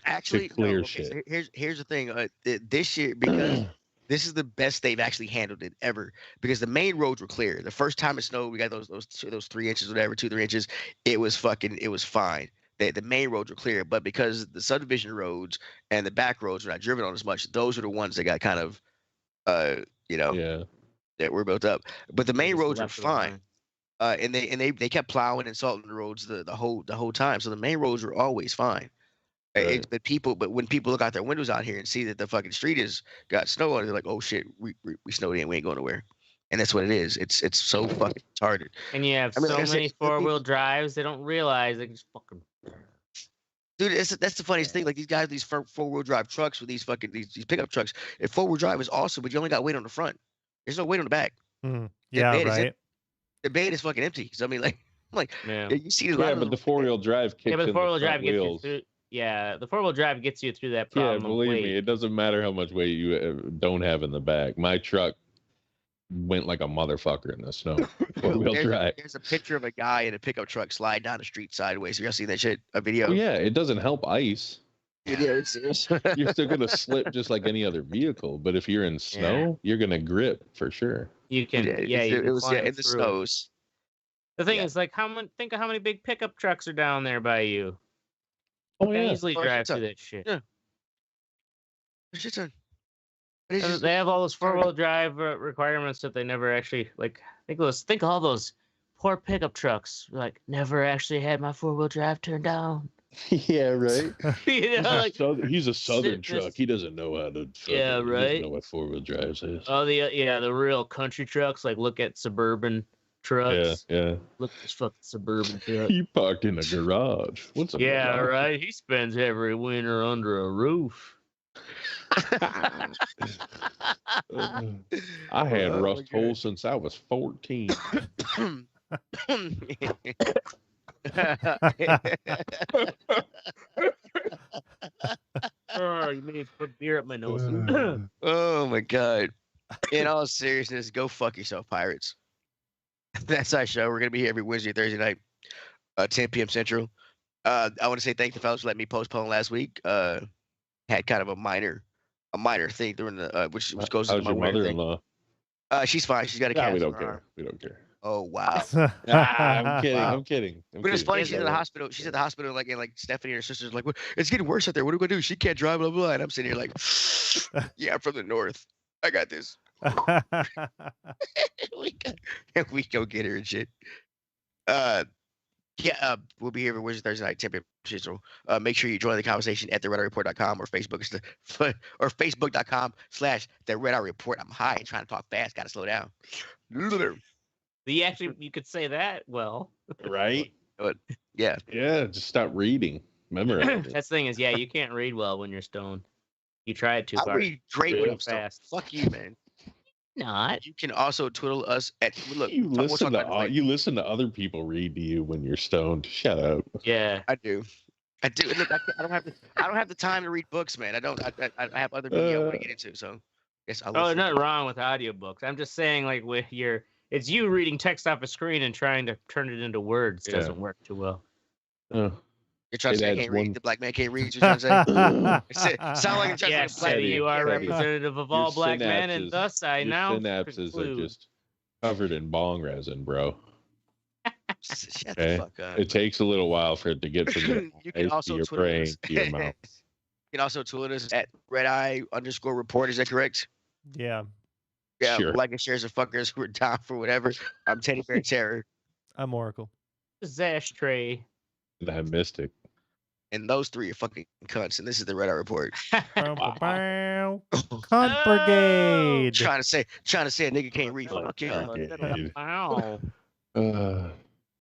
Speaker 3: Actually,
Speaker 4: to clear
Speaker 3: no,
Speaker 4: shit.
Speaker 3: So here's the thing. This year, because this is the best they've actually handled it ever. Because the main roads were clear. The first time it snowed, we got those 3 inches, whatever, 2-3 inches. It was fine. The main roads were clear, but because the subdivision roads and the back roads were not driven on as much, those are the ones that got kind of, that were built up. But the main roads are fine. And they kept plowing and salting the roads the whole time. So the main roads were always fine.
Speaker 4: Right.
Speaker 3: But when people look out their windows out here and see that the fucking street has got snow on it, they're like, oh shit, we snowed in, we ain't going nowhere. And that's what it is. It's so fucking retarded.
Speaker 1: And you have so many 4-wheel drives, they don't realize they can just fucking.
Speaker 3: Dude, that's the funniest thing. Like these guys, these 4-wheel drive trucks with these pickup trucks. If 4-wheel drive is awesome, but you only got weight on the front. There's no weight on the back.
Speaker 2: Yeah, right.
Speaker 3: The bed is fucking empty. So I mean,
Speaker 1: yeah,
Speaker 3: you see the
Speaker 4: but the 4-wheel drive kicks
Speaker 1: but the 4-wheel drive gets
Speaker 4: wheels.
Speaker 1: you through. Yeah, the 4-wheel drive gets you through that problem.
Speaker 4: Yeah, believe me, it doesn't matter how much weight you don't have in the back. My truck went like a motherfucker in the snow. 4-wheel drive.
Speaker 3: There's a picture of a guy in a pickup truck slide down the street sideways. Have y'all seen that shit? A video?
Speaker 4: Oh, yeah, it doesn't help ice.
Speaker 3: Yeah, it's serious.
Speaker 4: You're still gonna slip just like any other vehicle, but if you're in snow, you're gonna grip for sure.
Speaker 1: You can,
Speaker 3: it was in the snows.
Speaker 1: The thing is, like, think of how many big pickup trucks are down there by you.
Speaker 4: Oh
Speaker 1: You can
Speaker 4: yeah,
Speaker 1: easily drive through that shit.
Speaker 3: Yeah. Shit's done.
Speaker 1: They have all those 4-wheel drive requirements that they never actually like. Think of all those poor pickup trucks. Like, never actually had my 4-wheel drive turned down.
Speaker 4: Yeah, right.
Speaker 1: You know, like,
Speaker 4: he's a southern truck. He doesn't know how to.
Speaker 1: Yeah,
Speaker 4: He
Speaker 1: right.
Speaker 4: doesn't know what 4-wheel drives is.
Speaker 1: Oh, the real country trucks. Like, look at suburban trucks.
Speaker 4: Yeah.
Speaker 1: Look at this fucking suburban truck.
Speaker 4: He parked in a garage. What's a garage?
Speaker 1: Right. He spends every winter under a roof.
Speaker 4: I had rust holes since I was 14.
Speaker 1: Oh, you made me put beer up my nose.
Speaker 3: Oh my god. In all seriousness, go fuck yourself, Pirates. That's our show. We're gonna be here every Wednesday, Thursday night, 10 p.m. Central. I want to say thank you, fellas, for letting me postpone last week. Had kind of a minor thing during the which goes into
Speaker 4: How's
Speaker 3: my
Speaker 4: your mother-in-law?
Speaker 3: She's fine. She's got a cast.
Speaker 4: We don't care. We don't care.
Speaker 3: Oh wow.
Speaker 4: I'm kidding.
Speaker 3: But it's funny. She's in the hospital. She's at the hospital, and Stephanie and her sisters like, it's getting worse out there. What are we gonna do? She can't drive, blah blah. And I'm sitting here like, yeah, I'm from the north. I got this. we go get her and shit. We'll be here every Wednesday, Thursday night, 10 p.m. Central. Make sure you join the conversation at theredareport.com or Facebook or facebook.com/thedareport. I'm high and trying to talk fast. Got to slow down.
Speaker 1: You could say that well.
Speaker 4: Right?
Speaker 3: Yeah.
Speaker 4: Yeah, just stop reading. Memorize.
Speaker 1: That's the thing is, you can't read well when you're stoned. You try it too hard.
Speaker 3: I read great when I'm
Speaker 1: fast.
Speaker 3: Fuck you, man.
Speaker 1: Not.
Speaker 3: You can also twiddle us at look.
Speaker 4: You listen to other people read to you when you're stoned. Shut up.
Speaker 1: Yeah,
Speaker 3: I do. Look, I don't have the time to read books, man. I don't. I have other media I want to get into. So, yes,
Speaker 1: there's nothing wrong with audiobooks. I'm just saying, like, it's you reading text off a screen and trying to turn it into words doesn't work too well.
Speaker 3: You're trying to say I can't read. The black man can't read. You're trying to say. Sound like you're trying to say.
Speaker 1: You are representative of all black men, and thus I now
Speaker 4: synapses are just covered in bong resin, bro.
Speaker 3: Shut the fuck up.
Speaker 4: It takes a little while for it to get from your eyes to your brain to your mouth.
Speaker 3: You can also tweet us at redeye_report. Is that correct?
Speaker 2: Yeah.
Speaker 3: Yeah.
Speaker 4: Sure.
Speaker 3: Like and shares a fucker squirt down for whatever. I'm Teddy Bear Terror.
Speaker 2: I'm Oracle.
Speaker 1: Ashtray.
Speaker 4: And I'm Mistic.
Speaker 3: And those three are fucking cunts. And this is the Red Eye Report.
Speaker 2: Bow, bow, bow. Cunt Brigade.
Speaker 3: Trying to say a nigga can't read. Fuck yeah.
Speaker 1: Wow.
Speaker 4: Uh,